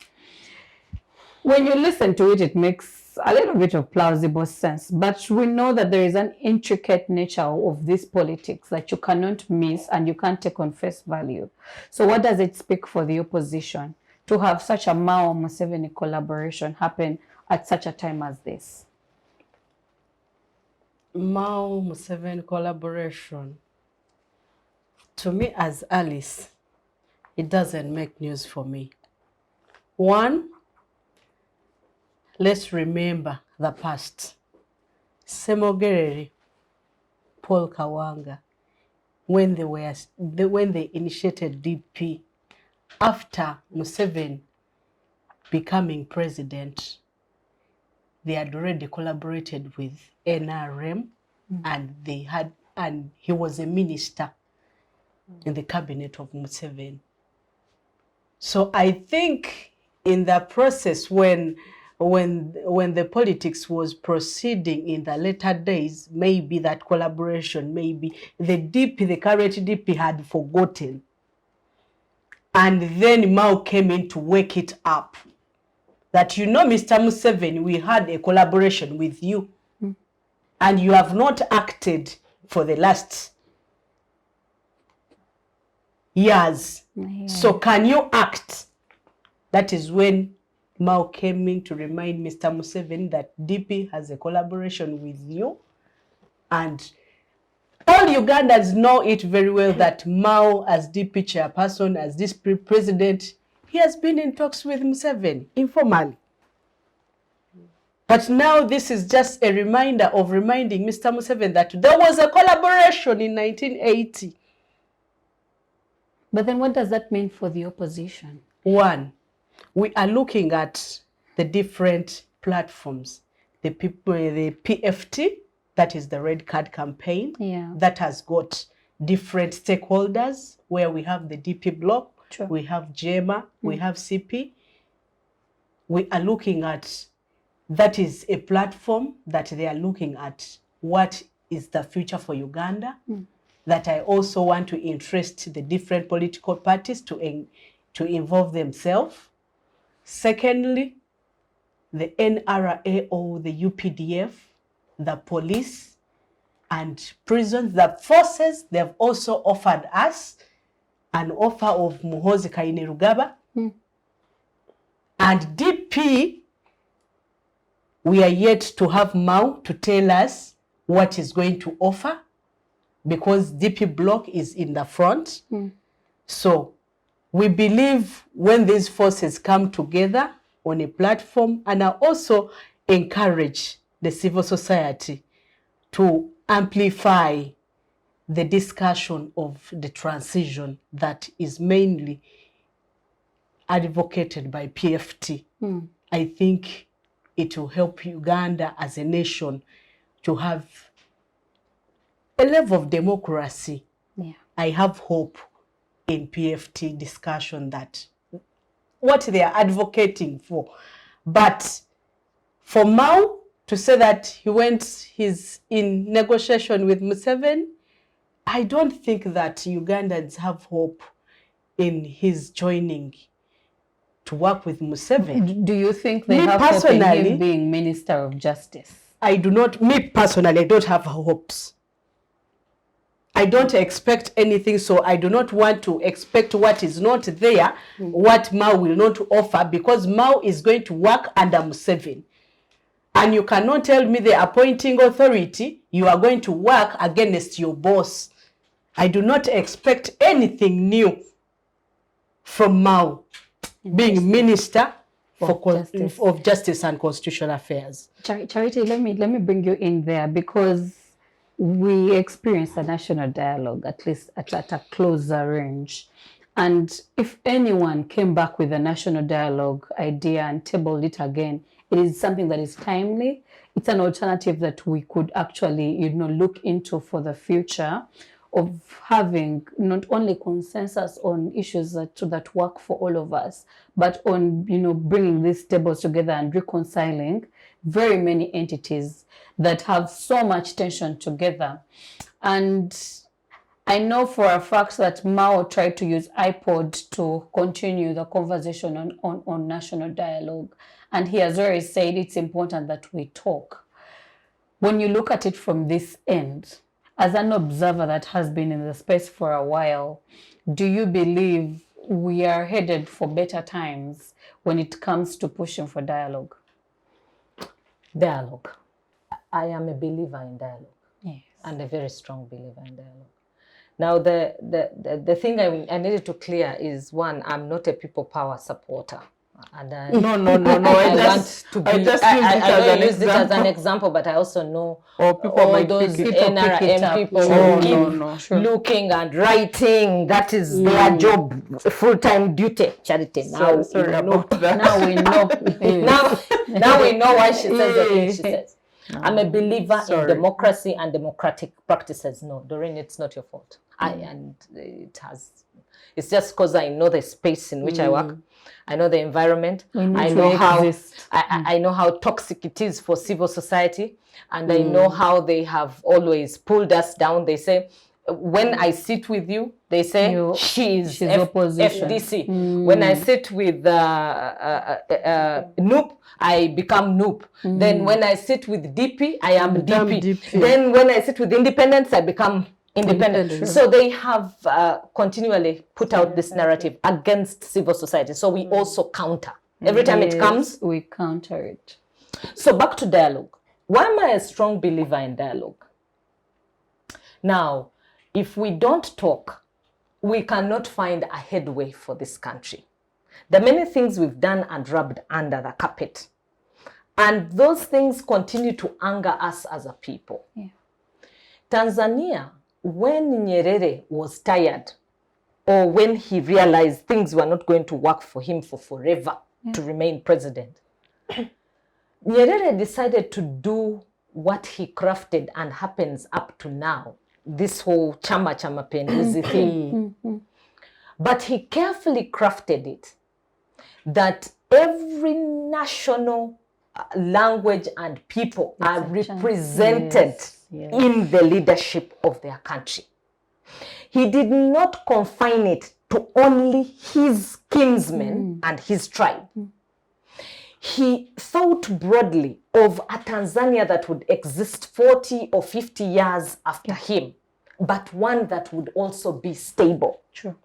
When you listen to it, it makes a little bit of plausible sense, but we know that there is an intricate nature of this politics that you cannot miss and you can't take on face value. So what does it speak for the opposition to have such a Mao Museveni collaboration happen at such a time as this? Mao Museveni collaboration, to me as Alice, it doesn't make news for me. One, let's remember the past. Semogereri, Paul Kawanga, when they initiated DP, after Museveni becoming president, they had already collaborated with NRM, and he was a minister in the cabinet of Museveni. So I think in the process when the politics was proceeding in the later days, maybe that collaboration, maybe the current DP had forgotten. And then Mao came in to wake it up. That, Mr. Museveni, we had a collaboration with you. And you have not acted for the last years. Yeah. So can you act? That is when Mao came in to remind Mr. Museveni that DP has a collaboration with you. And all Ugandans know it very well that Mao, as DP chairperson, as this president, he has been in talks with Museveni informally. But now this is just a reminder of reminding Mr. Museveni that there was a collaboration in 1980. But then what does that mean for the opposition? One, we are looking at the different platforms. The PFT, that is the Red Card campaign, that has got different stakeholders, where we have the DP bloc, we have JEMA, we have CP. We are looking at, that is a platform that they are looking at what is the future for Uganda, that I also want to interest the different political parties to involve themselves. Secondly, the NRA or the UPDF, the police, and prisons. The forces, they've also offered us an offer of Muhoozi Kainerugaba. And DP, we are yet to have Mau to tell us what he's going to offer, because DP block is in the front. So we believe when these forces come together on a platform, and I also encourage the civil society to amplify the discussion of the transition that is mainly advocated by PFT. I think it will help Uganda as a nation to have a level of democracy. I have hope in PFT discussion that what they are advocating for. But for Mau to say that he's in negotiation with Museveni, I don't think that Ugandans have hope in his joining to work with Museveni. Do you think they have hope in him being Minister of Justice? I do not, me personally, I don't have hopes. I don't expect anything, so I do not want to expect what is not there, what Mau will not offer, because Mau is going to work under Museveni. And you cannot tell me the appointing authority, you are going to work against your boss. I do not expect anything new from Mau being Minister of Justice and Constitutional Affairs. Charity, let me bring you in there, because we experienced a national dialogue, at least at a closer range. And if anyone came back with a national dialogue idea and tabled it again, it is something that is timely. It's an alternative that we could actually, look into for the future, of having not only consensus on issues that work for all of us, but on, bringing these tables together and reconciling very many entities that have so much tension together. And I know for a fact that Mao tried to use iPod to continue the conversation on national dialogue. And he has already said it's important that we talk. When you look at it from this end, as an observer that has been in the space for a while, do you believe we are headed for better times when it comes to pushing for dialogue? Dialogue. I am a believer in dialogue. Yes. And a very strong believer in dialogue. Now, the thing I needed to clear is, one, I'm not a people power supporter. And No. I want to be. I use it as an example, but I also know all those NRM people who keep looking and writing. That is their job, full-time duty. Charity. Now, sorry about that. Now we know. now we know why she says the thing she says. I'm a believer in democracy and democratic practices. No, Doreen, it's not your fault. It's just because I know the space in which I work. I know the environment. I know how toxic it is for civil society, and I know how they have always pulled us down. They say, when I sit with you, they say she's opposition. FDC. When I sit with Noop, I become Noop. Then when I sit with DP, I am DP. Then when I sit with independents, I become independent. So they have continually put out this narrative against civil society. So we also counter. Every time it comes, we counter it. So back to dialogue. Why am I a strong believer in dialogue? Now, if we don't talk, we cannot find a headway for this country. There are many things we've done and rubbed under the carpet. And those things continue to anger us as a people. Yeah. Tanzania, when Nyerere was tired, or when he realized things were not going to work for him for forever to remain president, Nyerere decided to do what he crafted and happens up to now, this whole chama penduzi thing. But he carefully crafted it that every national language and people are represented in the leadership of their country. He did not confine it to only his kinsmen and his tribe. he thought broadly of a Tanzania that would exist 40 or 50 years after him, but one that would also be stable. True.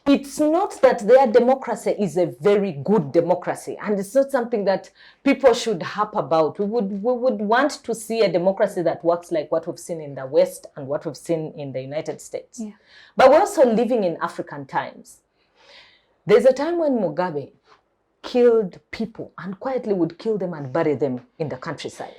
It's not that their democracy is a very good democracy, and it's not something that people should harp about. We would want to see a democracy that works like what we've seen in the West and what we've seen in the United States. Yeah. But we're also living in African times. There's a time when Mugabe killed people and quietly would kill them and bury them in the countryside.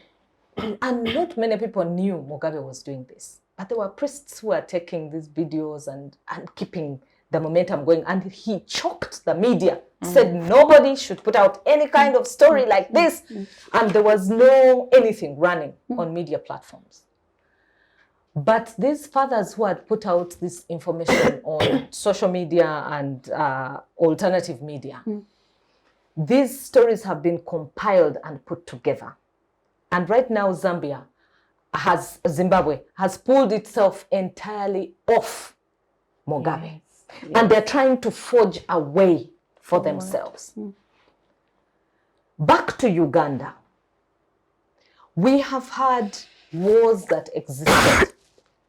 And not many people knew Mugabe was doing this. But there were priests who were taking these videos and keeping the momentum going, and he choked the media, said nobody should put out any kind of story like this, and there was no anything running on media platforms. But these fathers who had put out this information on social media and alternative media, these stories have been compiled and put together. And right now Zimbabwe has pulled itself entirely off Mugabe. Yes. And they're trying to forge a way for themselves. Back to Uganda. We have had wars that existed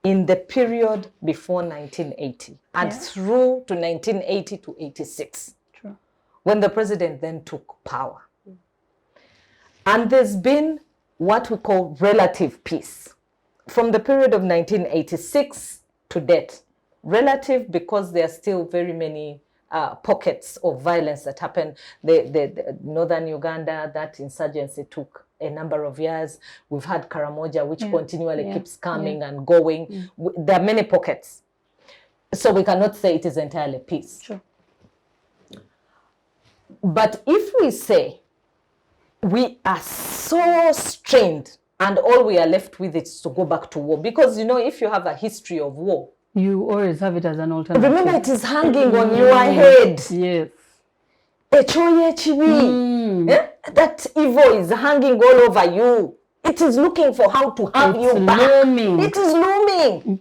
in the period before 1980 and through to 1980 to 86. True. When the president then took power. And there's been what we call relative peace from the period of 1986 to date. Relative because there are still very many pockets of violence that happen. The northern Uganda, that insurgency took a number of years. We've had Karamoja, which continually keeps coming and going. There are many pockets. So we cannot say it is entirely peace. Sure. But if we say we are so strained and all we are left with is to go back to war, because, you know, if you have a history of war, you always have it as an alternative. Remember, it is hanging on your head. Yes. That evil is hanging all over you. It is looking for how to have you back. Looming. It is looming.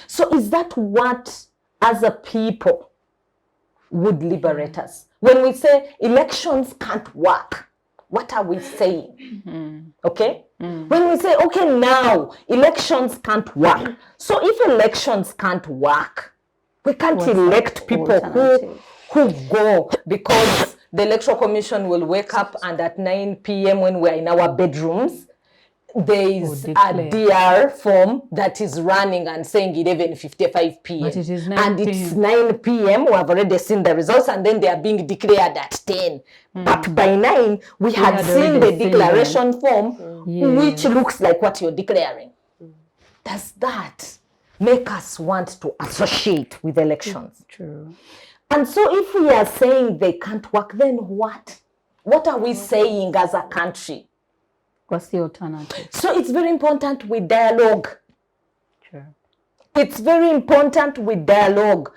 So is that what, as a people, would liberate us? When we say elections can't work, what are we saying? Okay? When we say, okay, now elections can't work. So if elections can't work, we can't elect people who go, because the Electoral Commission will wake up and at 9 p.m. when we're in our bedrooms, there is a DR form that is running and saying 11:55 p.m. But it is 9 and it's 9 p.m. We have already seen the results, and then they are being declared at 10. But by 9, we had seen the declaration form, which looks like what you're declaring. Does that make us want to associate with elections? True. And so if we are saying they can't work, then what? What are we saying as a country? What's the alternative? So it's very important with dialogue. Sure. It's very important with dialogue.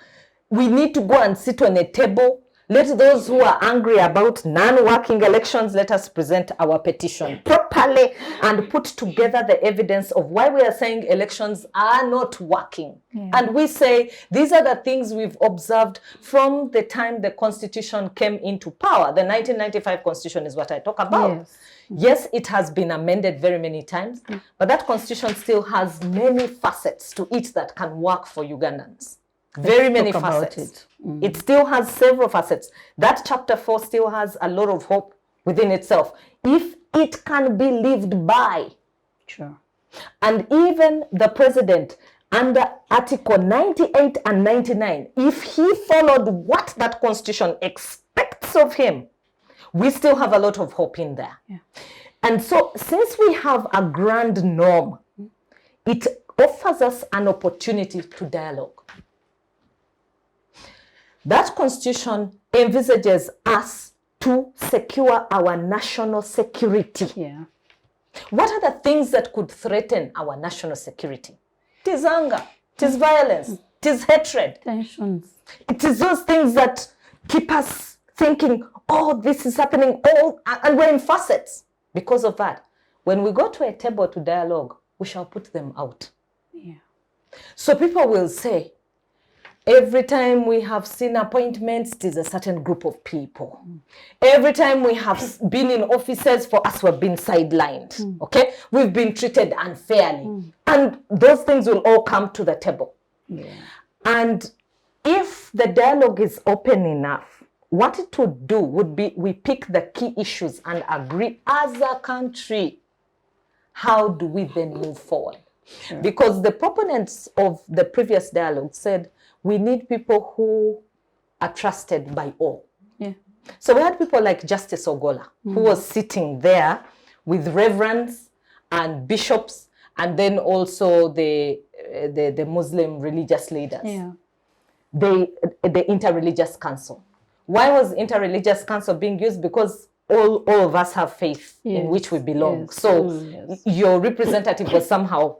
We need to go and sit on a table. Let those who are angry about non-working elections, let us present our petition properly and put together the evidence of why we are saying elections are not working. And we say, these are the things we've observed from the time the Constitution came into power. The 1995 Constitution is what I talk about. Yes, it has been amended very many times, but that Constitution still has many facets to it that can work for Ugandans. Very many facets. It still has several facets. That chapter 4 still has a lot of hope within itself, if it can be lived by. Sure. And even the president, under Article 98 and 99, if he followed what that Constitution expects of him, we still have a lot of hope in there. And so, since we have a grand norm, it offers us an opportunity to dialogue. That Constitution envisages us to secure our national security. What are the things that could threaten our national security? It is anger, it is violence, it is hatred. Tensions. It is those things that keep us thinking, oh, this is happening, and we're in facets. Because of that, when we go to a table to dialogue, we shall put them out. So people will say, Every time we have seen appointments, it is a certain group of people. Every time we have been in offices, for us, we've been sidelined, okay? We've been treated unfairly. And those things will all come to the table. Yeah. And if the dialogue is open enough, what it would do would be we pick the key issues and agree as a country. How do we then move forward? Sure. Because the proponents of the previous dialogue said we need people who are trusted by all. Yeah. So we had people like Justice Ogola, who was sitting there with reverends and bishops, and then also the Muslim religious leaders. Yeah. The Interreligious Council. Why was Interreligious Council being used? Because all of us have faith in which we belong. Yes. So your representative was somehow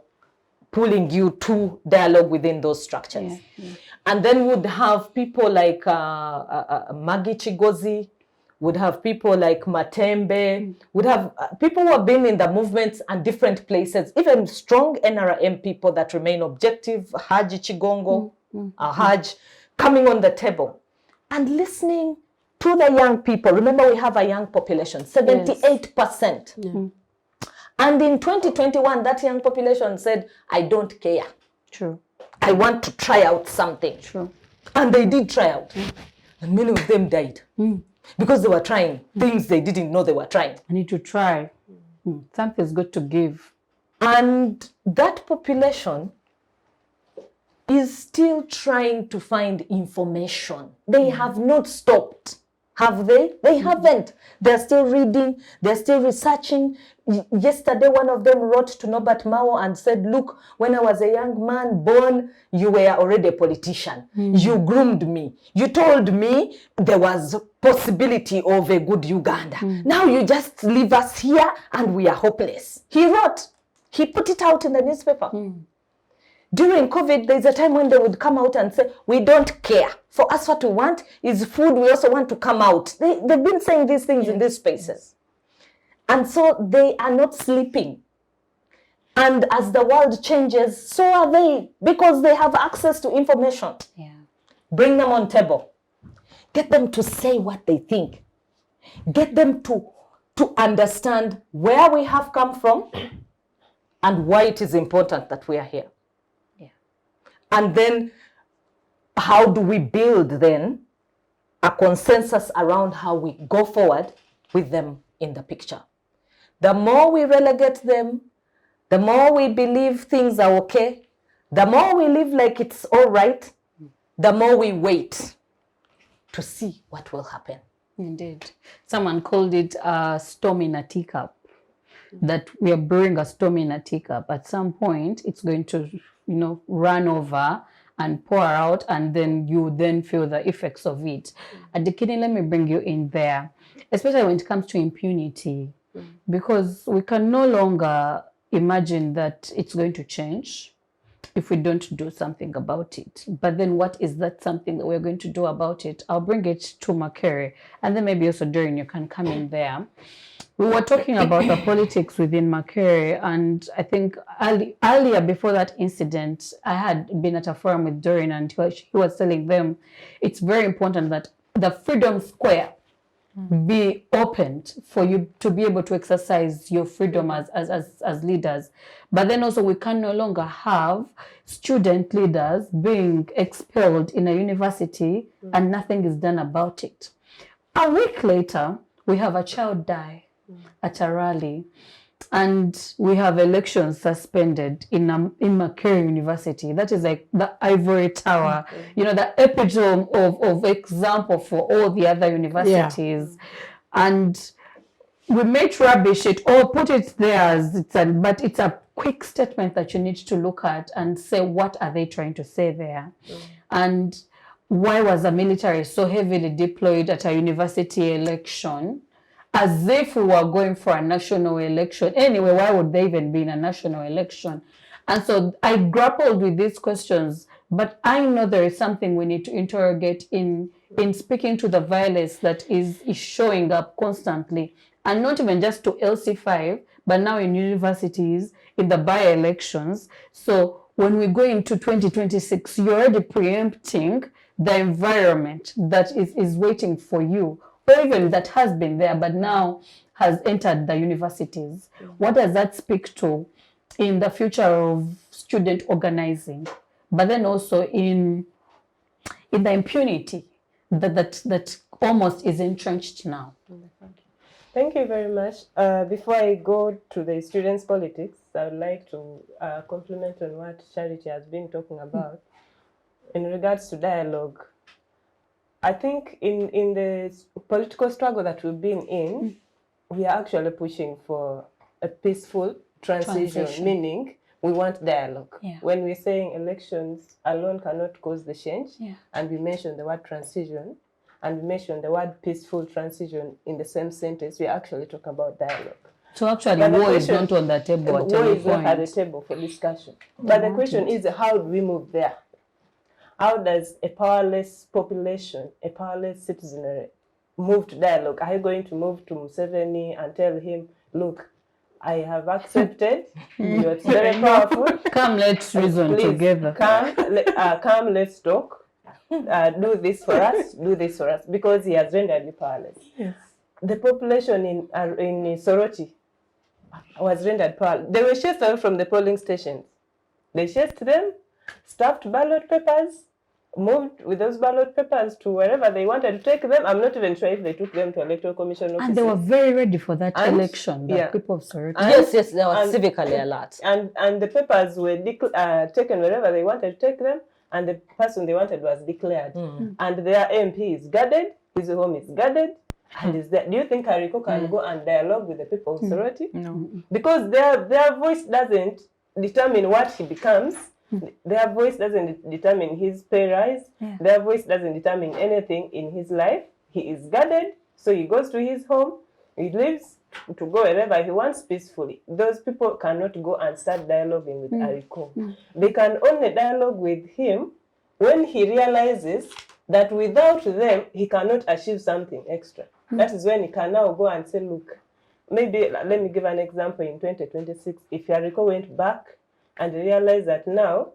pulling you to dialogue within those structures. Yeah. And then would have people like Maggie Chigozi, would have people like Matembe, would have people who have been in the movements and different places, even strong NRM people that remain objective, Haji Chigongo, Haj, coming on the table and listening to the young people. Remember, we have a young population, 78%. Yes. And in 2021, that young population said, I don't care. True. I want to try out something. True. And they did try out. And many of them died. Because they were trying things they didn't know they were trying. I need to try. Something's good to give. And that population is still trying to find information. They have not stopped. Have they? They haven't. They're still reading. They're still researching. Yesterday, one of them wrote to Norbert Mao and said, look, when I was a young man born, you were already a politician. You groomed me. You told me there was a possibility of a good Uganda. Now you just leave us here and we are hopeless. He wrote. He put it out in the newspaper. During COVID, there's a time when they would come out and say, we don't care. For us, what we want is food. We also want to come out. They've been saying these things in these spaces. And so they are not sleeping. And as the world changes, so are they, because they have access to information. Yeah. Bring them on table. Get them to say what they think. Get them to understand where we have come from and why it is important that we are here. And then how do we build then a consensus around how we go forward with them in the picture? The more we relegate them, the more we believe things are okay, the more we live like it's all right, the more we wait to see what will happen. Indeed. Someone called it a storm in a teacup. That we are brewing a storm in a teacup. At some point, it's going to run over and pour out, and then you then feel the effects of it. Adikini, let me bring you in there, especially when it comes to impunity, because we can no longer imagine that it's going to change if we don't do something about it. But then what is that something that we're going to do about it? I'll bring it to Makere, and then maybe also Doreen, you can come in there. We were talking about the politics within Makere, and I think earlier before that incident, I had been at a forum with Doreen, and he was telling them it's very important that the Freedom Square be opened for you to be able to exercise your freedom as leaders. But then also we can no longer have student leaders being expelled in a university and nothing is done about it. A week later, we have a child die at a rally, and we have elections suspended in Makere University. That is like the ivory tower, the epitome of example for all the other universities. Yeah. And we may rubbish it or put it there but it's a quick statement that you need to look at and say, what are they trying to say there? And why was the military so heavily deployed at a university election? As if we were going for a national election. Anyway, why would they even be in a national election? And so I grappled with these questions, but I know there is something we need to interrogate in speaking to the violence that is showing up constantly. And not even just to LC5, but now in universities, in the by-elections. So when we go into 2026, you're already preempting the environment that is waiting for you, or even that has been there but now has entered the universities. What does that speak to in the future of student organizing, but then also in the impunity that almost is entrenched now? Thank you very much. Before I go to the students' politics, I would like to compliment on what Charity has been talking about in regards to dialogue. I think in the political struggle that we've been in, we are actually pushing for a peaceful transition. Meaning we want dialogue. When we're saying elections alone cannot cause the change, and we mention the word transition, and we mention the word peaceful transition in the same sentence, we actually talk about dialogue. So actually, war is not on the table. War is not at the table for discussion. But the question is, how do we move there? How does a powerless population, a powerless citizenry, move to dialogue? Are you going to move to Museveni and tell him, look, I have accepted, you're very powerful. Come, let's reason together. Come, let's talk. Do this for us, do this for us, because he has rendered you powerless. Yes. The population in Soroti was rendered powerless. They were chased away from the polling stations. They chased them, stuffed ballot papers, moved with those ballot papers to wherever they wanted to take them. I'm not even sure if they took them to Electoral Commission offices. And they were very ready for that election, the people of Soroti. Yes, they were civically alert. And the papers were taken wherever they wanted to take them, and the person they wanted was declared. And their MP is guarded, his home is guarded, and is there. Do you think Kariko can go and dialogue with the people of Soroti? No. Because their voice doesn't determine what he becomes. Their voice doesn't determine his pay rise. Their voice doesn't determine anything in his life. He is guarded, so he goes to his home. He lives to go wherever he wants peacefully. Those people cannot go and start dialoguing with Ariko. They can only dialogue with him when he realizes that without them, he cannot achieve something extra. That is when he can now go and say, look, maybe, let me give an example in 2026. If Ariko went back and realized that now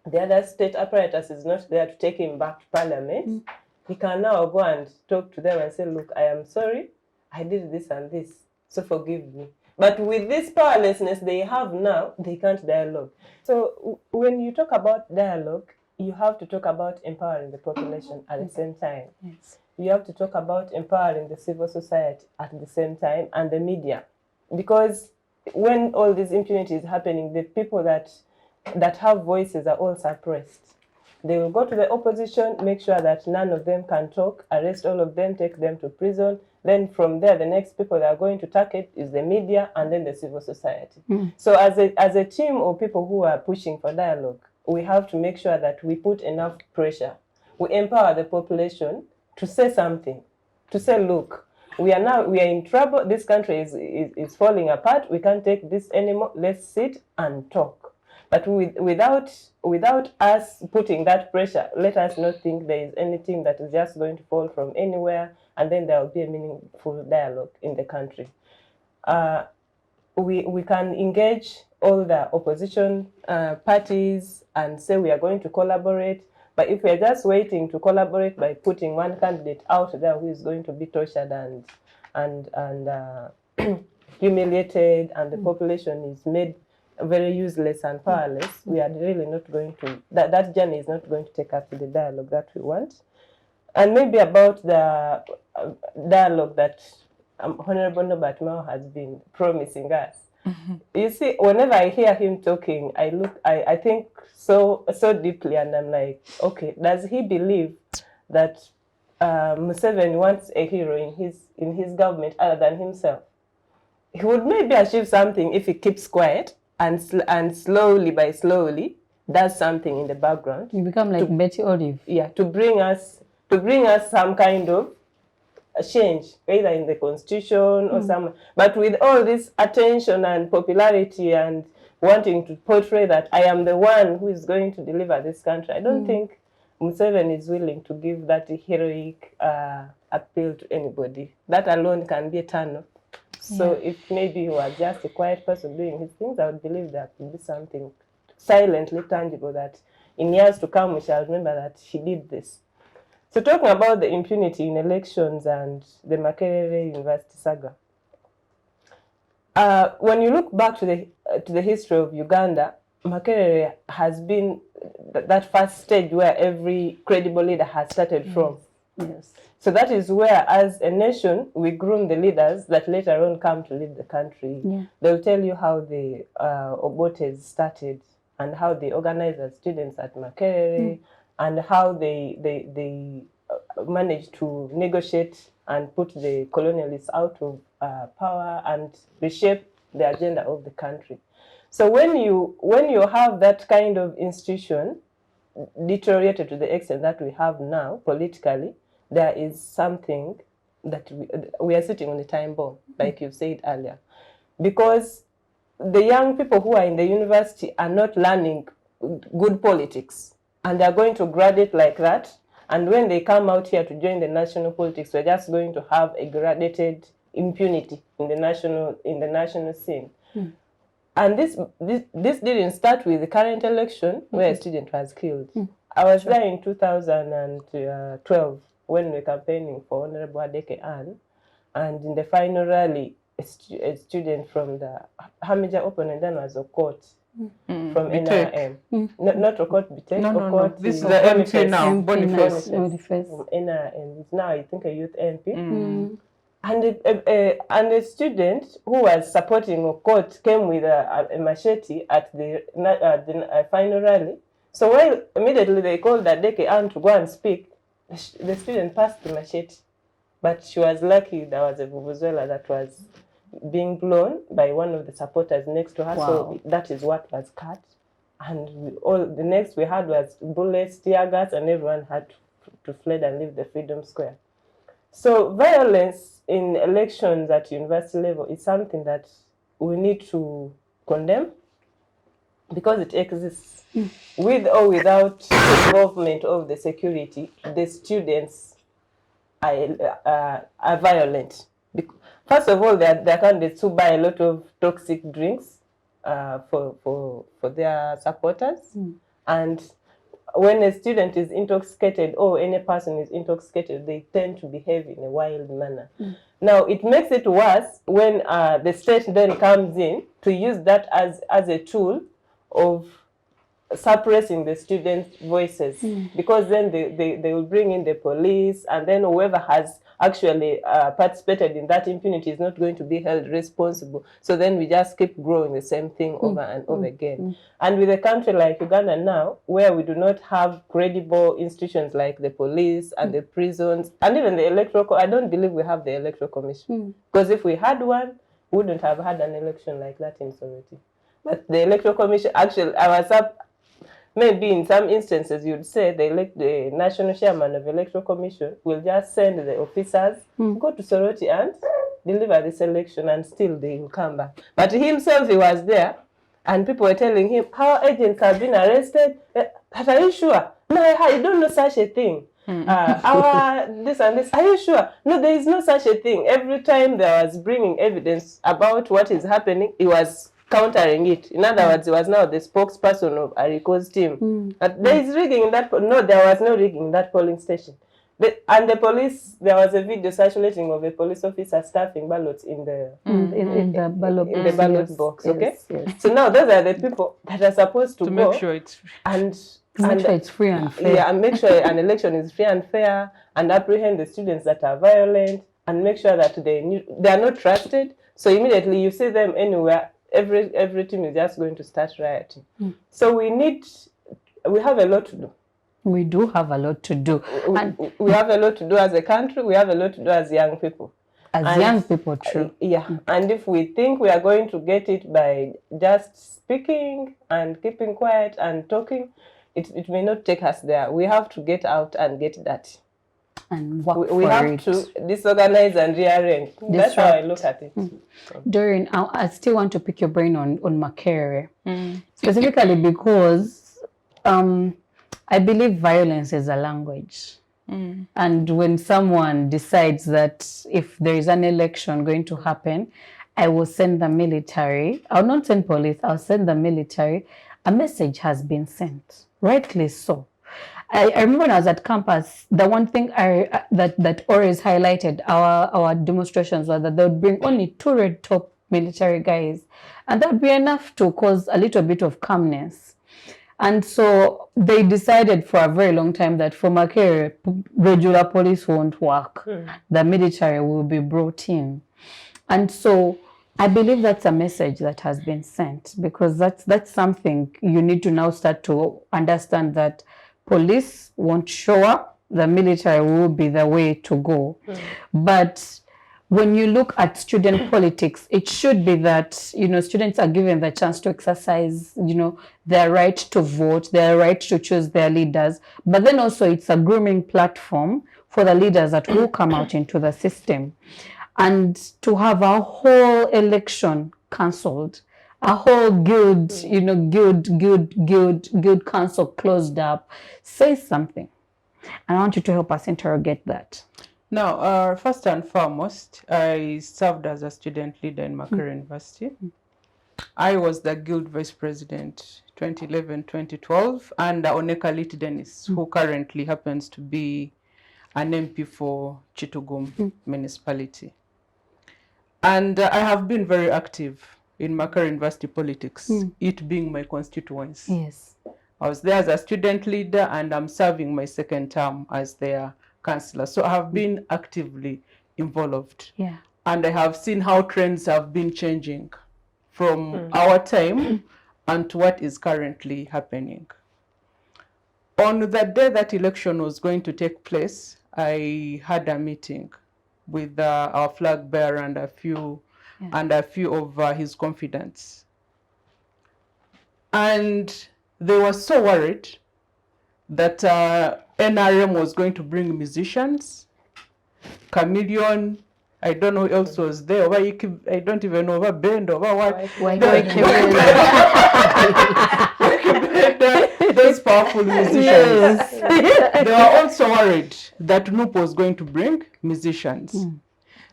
the other state apparatus is not there to take him back to parliament, he can now go and talk to them and say, look, I am sorry, I did this and this, so forgive me. But with this powerlessness they have now, they can't dialogue. So when you talk about dialogue, you have to talk about empowering the population at the same time. Yes. You have to talk about empowering the civil society at the same time, and the media. Because when all this impunity is happening, the people that have voices are all suppressed. They will go to the opposition, make sure that none of them can talk, arrest all of them, take them to prison. Then from there, the next people that are going to target is the media and then the civil society. So as a team of people who are pushing for dialogue, we have to make sure that we put enough pressure. We empower the population to say something, to say, look, we are in trouble. This country is falling apart. We can't take this anymore. Let's sit and talk. But without us putting that pressure, let us not think there is anything that is just going to fall from anywhere, and then there will be a meaningful dialogue in the country. We can engage all the opposition parties and say we are going to collaborate. But if we're just waiting to collaborate by putting one candidate out there who is going to be tortured and humiliated, and the population is made very useless and powerless, we are really not going to, that journey is not going to take us to the dialogue that we want. And maybe about the dialogue that Honourable Norbert Mao has been promising us. You see, whenever I hear him talking, I think so deeply, and I'm like, okay, does he believe that Museveni wants a hero in his government other than himself? He would maybe achieve something if he keeps quiet and slowly does something in the background. You become like Betty Olive. Yeah, to bring us some kind of a change, either in the constitution or some. But with all this attention and popularity and wanting to portray that I am the one who is going to deliver this country, I don't think Museveni is willing to give that heroic appeal to anybody. That alone can be a turn-off. So if maybe he was just a quiet person doing his things, I would believe there could be something silently tangible, that in years to come we shall remember that she did this. So talking about the impunity in elections and the Makerere University saga, when you look back to the history of Uganda, Makerere has been that first stage where every credible leader has started from. Yes. So that is where, as a nation, we groom the leaders that later on come to lead the country. Yeah. They'll tell you how the Obotes started and how they organized as students at Makerere, and how they managed to negotiate and put the colonialists out of power and reshape the agenda of the country. So when you have that kind of institution deteriorated to the extent that we have now politically, there is something that we are sitting on a time bomb, like you said earlier, because the young people who are in the university are not learning good politics, and they are going to graduate like that. And when they come out here to join the national politics, we're just going to have a graduated impunity in the national scene. And this didn't start with the current election where a student was killed. I was there in 2012 when we were campaigning for Honourable Adeke Ann, and in the final rally, a student from the Hamija opponent then was Okot from NRM. Not Okot Bitek. No. This is the MP now, Boniface. From NRM. He's now, I think, a youth MP. And a student who was supporting Okot came with a machete at the final rally. So while immediately they called Adeke Ann to go and speak, the student passed the machete. But she was lucky there was a vuvuzela that was being blown by one of the supporters next to her. Wow. So that is what was cut. And the next we had was bullets, tear gas, and everyone had to flee and leave the Freedom Square. So violence in elections at university level is something that we need to condemn because it exists. With or without involvement of the security, the students are violent. First of all, there are candidates who buy a lot of toxic drinks for their supporters. And when a student is intoxicated or any person is intoxicated, they tend to behave in a wild manner. Now, it makes it worse when the state then comes in to use that as a tool of suppressing the students' voices, because then they will bring in the police, and then whoever has actually participated in that impunity is not going to be held responsible. So then we just keep growing the same thing over and over again. And with a country like Uganda now, where we do not have credible institutions like the police and the prisons, and even the electoral, I don't believe we have the electoral commission. Because if we had one, we wouldn't have had an election like that in Soroti. But the electoral commission, actually, I was up. Maybe in some instances you'd say the national chairman of the electoral commission will just send the officers, go to Soroti and deliver this election, and still they will come back. But himself, he was there, and people were telling him, our agents have been arrested. Are you sure? No, I don't know such a thing. Our this and this. Are you sure? No, there is no such a thing. Every time there was bringing evidence about what is happening, he was countering it. In other words, he was now the spokesperson of Ariko's team. But there is rigging in that. No, there was no rigging in that polling station. And the police, there was a video circulating of a police officer stuffing ballots in the ballot box. Okay, yes. So now those are the people that are supposed to go make sure it's make sure it's free and fair. Yeah, and make sure an election is free and fair, and apprehend the students that are violent, and make sure that they are not trusted. So immediately you see them anywhere, every team is just going to start rioting. So we have a lot to do. We do have a lot to do. We have a lot to do as a country. We have a lot to do as young people. Young people, true. And if we think we are going to get it by just speaking and keeping quiet and talking, it may not take us there. We have to get out and get that. And work we have to disorganize and rearrange. That's how I look at it. Doreen, I still want to pick your brain on Makerere, specifically because I believe violence is a language. And when someone decides that if there is an election going to happen I will send the military. I'll not send police, I'll send the military. A message has been sent, rightly so. I remember when I was at campus, the one thing that always highlighted our demonstrations was that they would bring only 2 red top military guys, and that would be enough to cause a little bit of calmness. And so they decided for a very long time that for Makerere, regular police won't work. The military will be brought in. And so I believe that's a message that has been sent, because that's something you need to now start to understand, that police won't show up, the military will be the way to go. But when you look at student politics, it should be that, you know, students are given the chance to exercise, you know, their right to vote, their right to choose their leaders. But then also it's a grooming platform for the leaders that will come out into the system. And to have a whole election cancelled, a whole guild, you know, guild council closed up, says something. And I want you to help us interrogate that. Now, first and foremost, I served as a student leader in Makerere University. I was the guild vice president 2011-2012 under Onekalit Dennis, who currently happens to be an MP for Chitugum municipality. And I have been very active in Makerere University politics, it being my constituency. Yes. I was there as a student leader, and I'm serving my 2nd term as their councillor. So I have been actively involved. Yeah. And I have seen how trends have been changing from our time and to what is currently happening. On the day that election was going to take place, I had a meeting with our flag bearer and a few of his confidants. And they were so worried that NRM was going to bring musicians, Chameleon, I don't know who else was there, I don't even know what band or what. Those powerful musicians. Yes. They were also worried that NUP was going to bring musicians.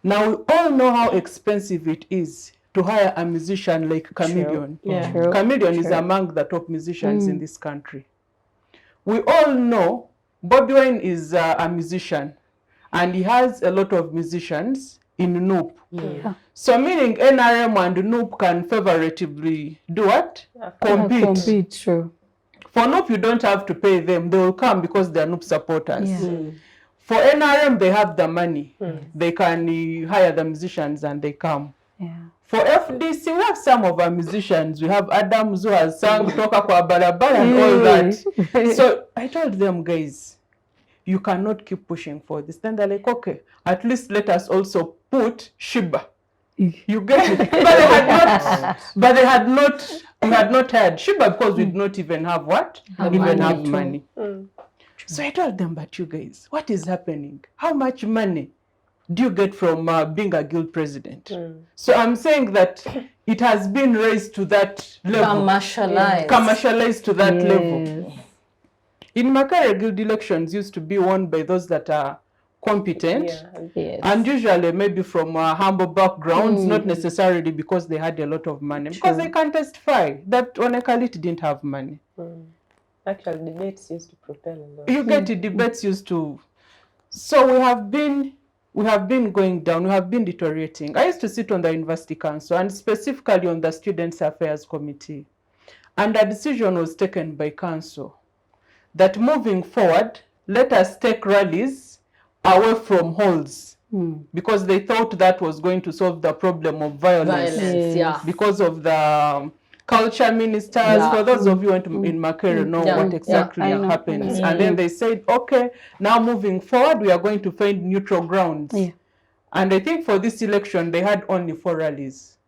Now, we all know how expensive it is to hire a musician like Chameleon. Yeah. Chameleon is among the top musicians in this country. We all know Bobi Wine is a musician, and he has a lot of musicians in NUP. So meaning NRM and NUP can favorably do what? Compete. True. For NUP, you don't have to pay them. They will come because they are NUP supporters. Yeah. For NRM, they have the money. They can hire the musicians and they come. Yeah. For FDC, we have some of our musicians. We have Adams who has sung Toka Kwa Barabara and all that. So I told them, guys, you cannot keep pushing for this. Then they're like, okay, at least let us also put Shiba. You get it? But they had not had Shiba because we did not even have what? Have money. So I told them, but you guys, what is happening? How much money do you get from being a guild president? So I'm saying that it has been raised to that level. Commercialized to that level. In Makerere, guild elections used to be won by those that are competent, and usually maybe from humble backgrounds, not necessarily because they had a lot of money, because they can testify that Onekalit didn't have money. Actually, debates used to propel a lot. You get it, debates used to. So we have been going down, we have been deteriorating. I used to sit on the university council and specifically on the Students' Affairs Committee. And a decision was taken by council that moving forward, let us take rallies away from halls, because they thought that was going to solve the problem of violence. Because of the culture ministers. For those of you who in Makerere know what exactly happens. And then they said, okay, now moving forward, we are going to find neutral grounds. And I think for this election, they had only 4 rallies.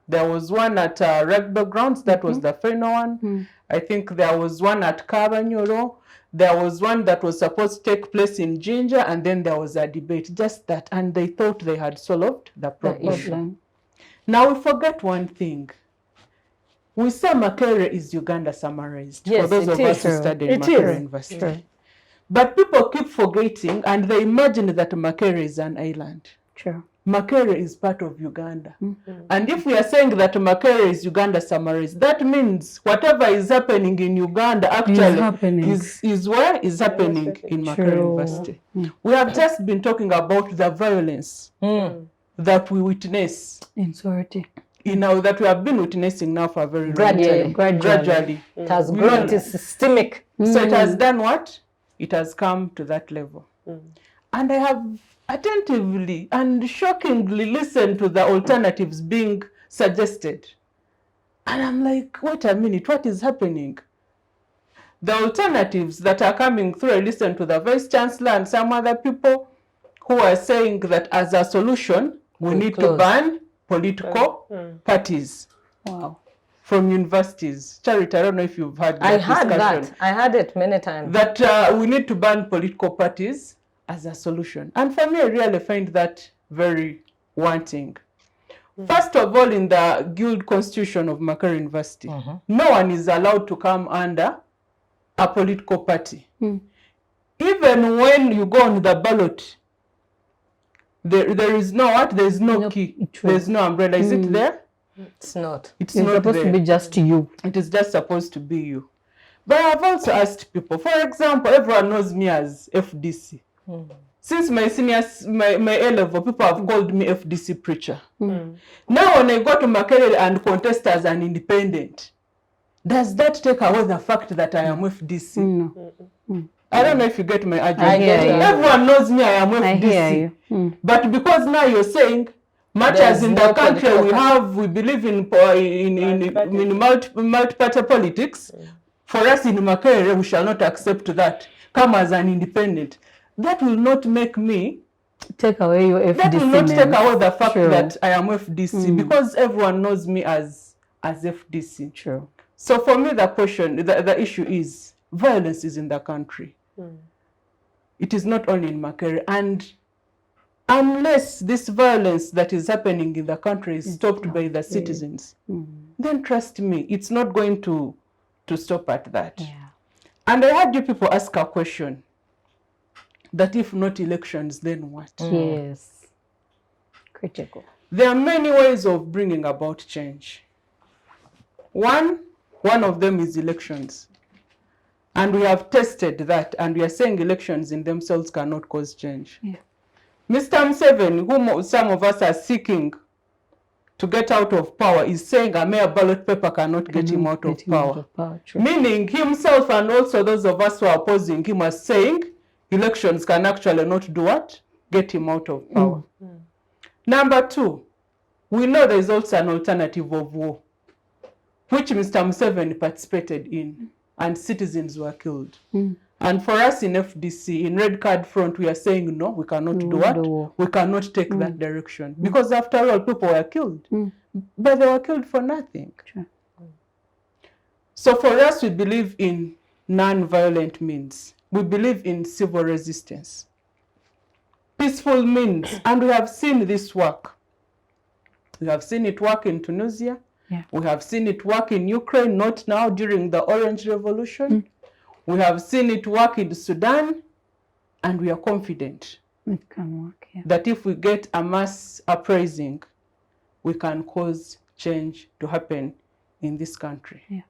There was one at Rugby Grounds, that was the final one. I think there was one at Kabanyoro. There was one that was supposed to take place in Ginger, and then there was a debate, just that. And they thought they had solved the problem. Now we forget one thing. We say Makerere is Uganda summarized, for those of us who studied Makerere University. But people keep forgetting, and they imagine that Makerere is an island. Makere is part of Uganda. And if we are saying that Makere is Uganda summaries, that means whatever is happening in Uganda actually is where is happening in Makere University. We have just been talking about the violence that we witness in Soroti. That we have been witnessing now for a very long time. Gradually. It has grown, it is systemic. So it has done what? It has come to that level. And I have attentively and shockingly listened to the alternatives being suggested. And I'm like, wait a minute, what is happening? The alternatives that are coming through, I listened to the Vice Chancellor and some other people who are saying that as a solution, we need to ban political parties from universities. Charity, I don't know if you've heard that discussion. I heard it many times. That we need to ban political parties as a solution. And for me, I really find that very wanting. First of all, in the guild constitution of Makere University, no one is allowed to come under a political party. Even when you go on the ballot, there is no what? There is no key. There is no umbrella. Is it there? It's not. It's not supposed there. to be just you. It is just supposed to be you. But I've also asked people, for example, everyone knows me as FDC. Since my seniors, my A-level, people have called me FDC preacher. Now when I go to Makere and contest as an independent, does that take away the fact that I am FDC? I don't know if you get my argument. Everyone knows me, I am FDC. But because now you're saying, much as in the country we believe in multi-party politics, for us in Makere, we shall not accept that. Come as an independent. That will not make me take away your FDC. That will not take away the fact that I am FDC because everyone knows me as FDC. True. So for me, the question, the issue is violence is in the country. It is not only in Makere, and unless this violence that is happening in the country is stopped by the citizens, then trust me, it's not going to stop at that. And I heard you people ask a question, that if not elections, then what? Yes. Critical. There are many ways of bringing about change. One of them is elections. And we have tested that, and we are saying elections in themselves cannot cause change. Mr. Museveni, whom some of us are seeking to get out of power, is saying a mere ballot paper cannot get him out of power. Meaning himself and also those of us who are opposing him are saying elections can actually not do what? Get him out of power. Number two, we know there is also an alternative of war, which Mr. Museveni participated in, and citizens were killed. And for us in FDC, in Red Card Front, we are saying, no, we cannot do what? We cannot take that direction. Because after all, people were killed. But they were killed for nothing. So for us, we believe in non-violent means. We believe in civil resistance. Peaceful means, and we have seen this work. We have seen it work in Tunisia. We have seen it work in Ukraine, not now during the Orange Revolution. We have seen it work in Sudan, and we are confident it can work, that if we get a mass uprising, we can cause change to happen in this country.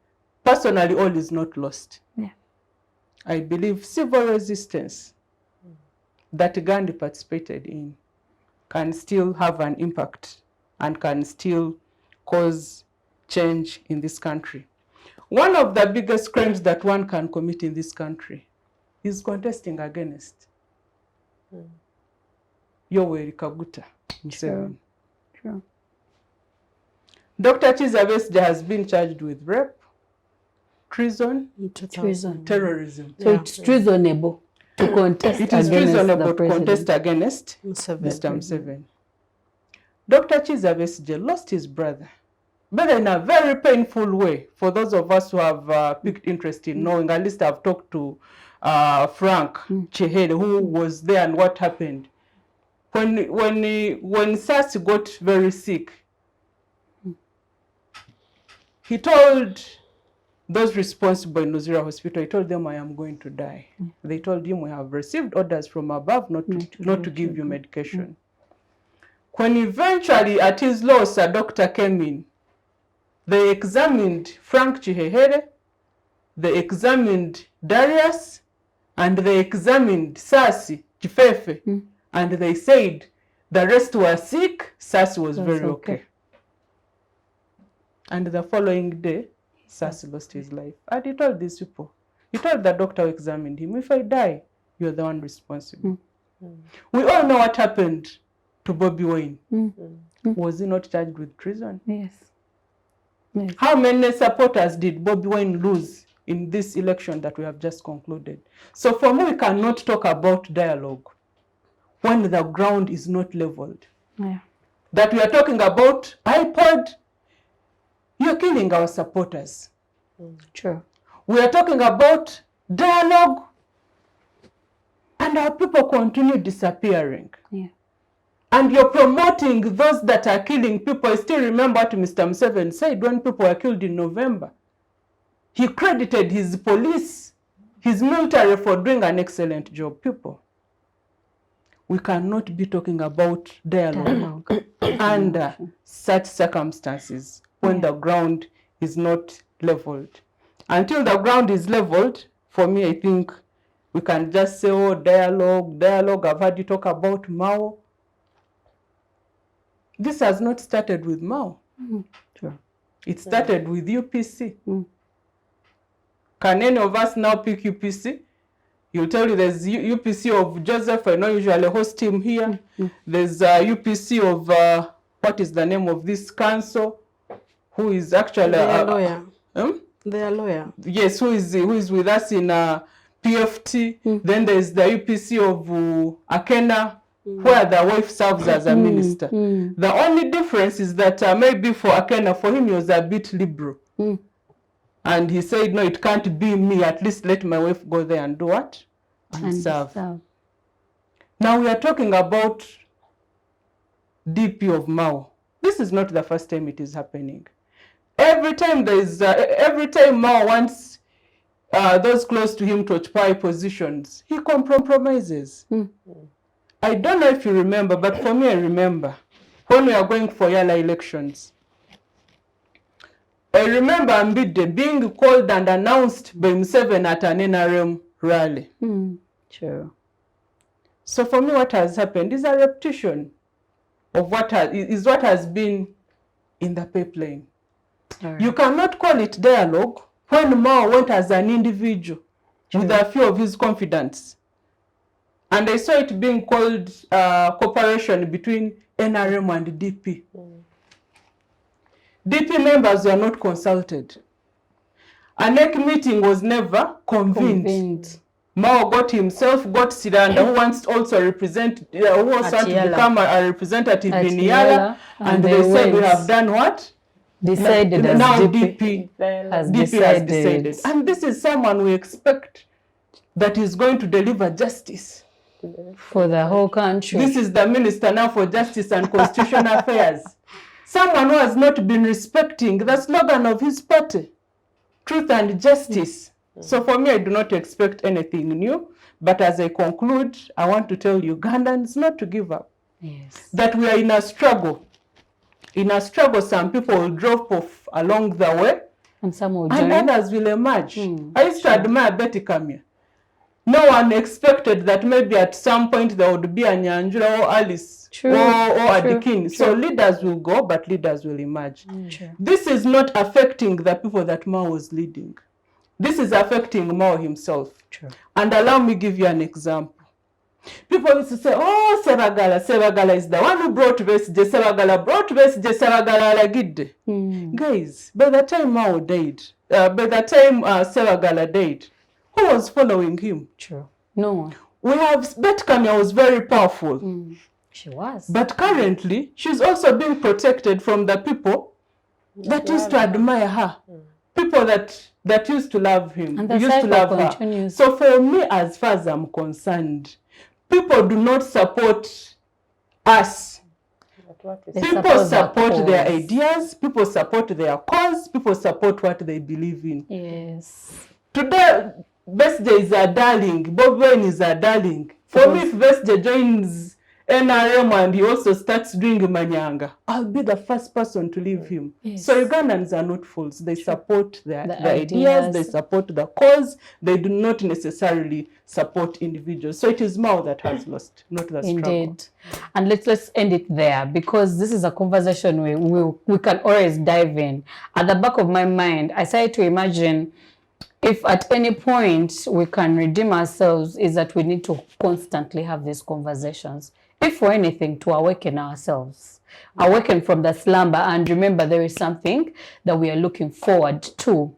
Personally, all is not lost. I believe civil resistance that Gandhi participated in can still have an impact and can still cause change in this country. One of the biggest crimes that one can commit in this country is contesting against Yoweri Kaguta Museveni. Dr. Kizza has been charged with rape, treason, terrorism. So it's treasonable to contest against Mr. Museveni. Dr. Kizza lost his brother, but in a very painful way. For those of us who have picked interest in knowing, at least I've talked to Frank Chehele, who was there, and what happened. When Sas got very sick, he told those responsible in Luzira Hospital, he told them, I am going to die. They told him, we have received orders from above not to give you medication. When eventually at his loss a doctor came in, they examined Frank Chihehere, they examined Darius, and they examined Sasi Chifefe, and they said the rest were sick, Sasi was very okay. And the following day, Sasi lost his life. And he told these people, he told the doctor who examined him, if I die, you're the one responsible. We all know what happened to Bobby Wine. Was he not charged with treason? Yes. Yes. How many supporters did Bobby Wine lose in this election that we have just concluded? So for me, we cannot talk about dialogue when the ground is not leveled. Yeah. That we are talking about iPod, you're killing our supporters. True. We are talking about dialogue, and our people continue disappearing. Yeah. And you're promoting those that are killing people. I still remember what Mr. Museveni said when people were killed in November. He credited his police, his military for doing an excellent job. People, we cannot be talking about dialogue under such circumstances when the ground is not leveled. Until the ground is leveled, for me, I think we can just say, oh, dialogue. I've heard you talk about Mao. This has not started with Mao. True. It started with UPC. Can any of us now pick UPC? He'll tell you there's UPC of Joseph. I know usually host him here. There's UPC of, what is the name of this council? Who is actually Their lawyer. Their lawyer. Yes, who is with us in PFT. Then there's the UPC of Akena, where the wife serves as a minister. The only difference is that maybe for Akena, for him, he was a bit liberal. And he said, no, it can't be me. At least let my wife go there and do what? And serve. Now we are talking about DP of Mao. This is not the first time it is happening. Every time every time Mao wants those close to him to occupy positions, he compromises. I don't know if you remember, but for me, I remember when we are going for Yala elections. I remember Mbide being called and announced by Museveni at an NRM rally. True. So for me, what has happened is a repetition of what has been in the pipeline. Right. You cannot call it dialogue when Mao went as an individual with a few of his confidants. And I saw it being called cooperation between NRM and DP. DP members were not consulted. A NEC meeting was never convened. Mao got Siranda, who wants to also represent, who also wants to become a representative in Yala, and they said, we have done what? Decided as now DP has decided. And this is someone we expect that is going to deliver justice for the whole country. This is the Minister now for Justice and Constitutional Affairs. Someone who has not been respecting the slogan of his party, truth and justice. So for me, I do not expect anything new. But as I conclude, I want to tell Ugandans not to give up. Yes. That we are in a struggle. In a struggle, some people will drop off along the way. And some will join. And others will emerge. I used to admire Betty Kamya. No one expected that maybe at some point there would be a Nyanjura or Alice or Adikini. So leaders will go, but leaders will emerge. This is not affecting the people that Mao was leading. This is affecting Mao himself. And allow me give you an example. People used to say, oh, Sebagala is the one who brought Besije, Sebagala brought Besije, Sebagala Alagide. Guys, by the time Mao died, by the time Sebagala died, who was following him? No one. We have, Bet Kamya was very powerful. She was. But currently, she's also being protected from the people that used to admire her. People that used to love him, and the used to love continues. her. So for me, as far as I'm concerned, people do not support us. People support their ideas, people support their cause, people support what they believe in. Yes. Today, Besije is a darling, Bob Wine is a darling. For me, if Besije joins NRM and he also starts doing manyanga, I'll be the first person to leave him. Yes. So Ugandans are not fools. They support the ideas. ideas, they support the cause. They do not necessarily support individuals. So it is Mao that has lost, not the struggle. Indeed. And let's end it there, because this is a conversation we can always dive in. At the back of my mind, I started to imagine if at any point we can redeem ourselves, is that we need to constantly have these conversations. If for anything, to awaken ourselves, awaken from the slumber, and remember there is something that we are looking forward to.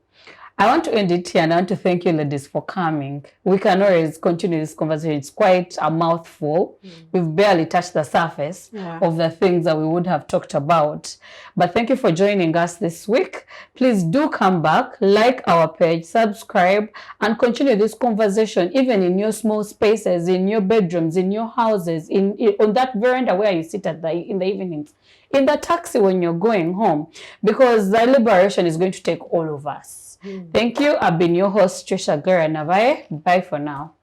I want to end it here, and I want to thank you, ladies, for coming. We can always continue this conversation. It's quite a mouthful. We've barely touched the surface of the things that we would have talked about. But thank you for joining us this week. Please do come back, like our page, subscribe, and continue this conversation, even in your small spaces, in your bedrooms, in your houses, on that veranda where you sit in the evenings, in the taxi when you're going home, because the liberation is going to take all of us. Thank you. I've been your host, Tricia Gloria Nabaye. Bye for now.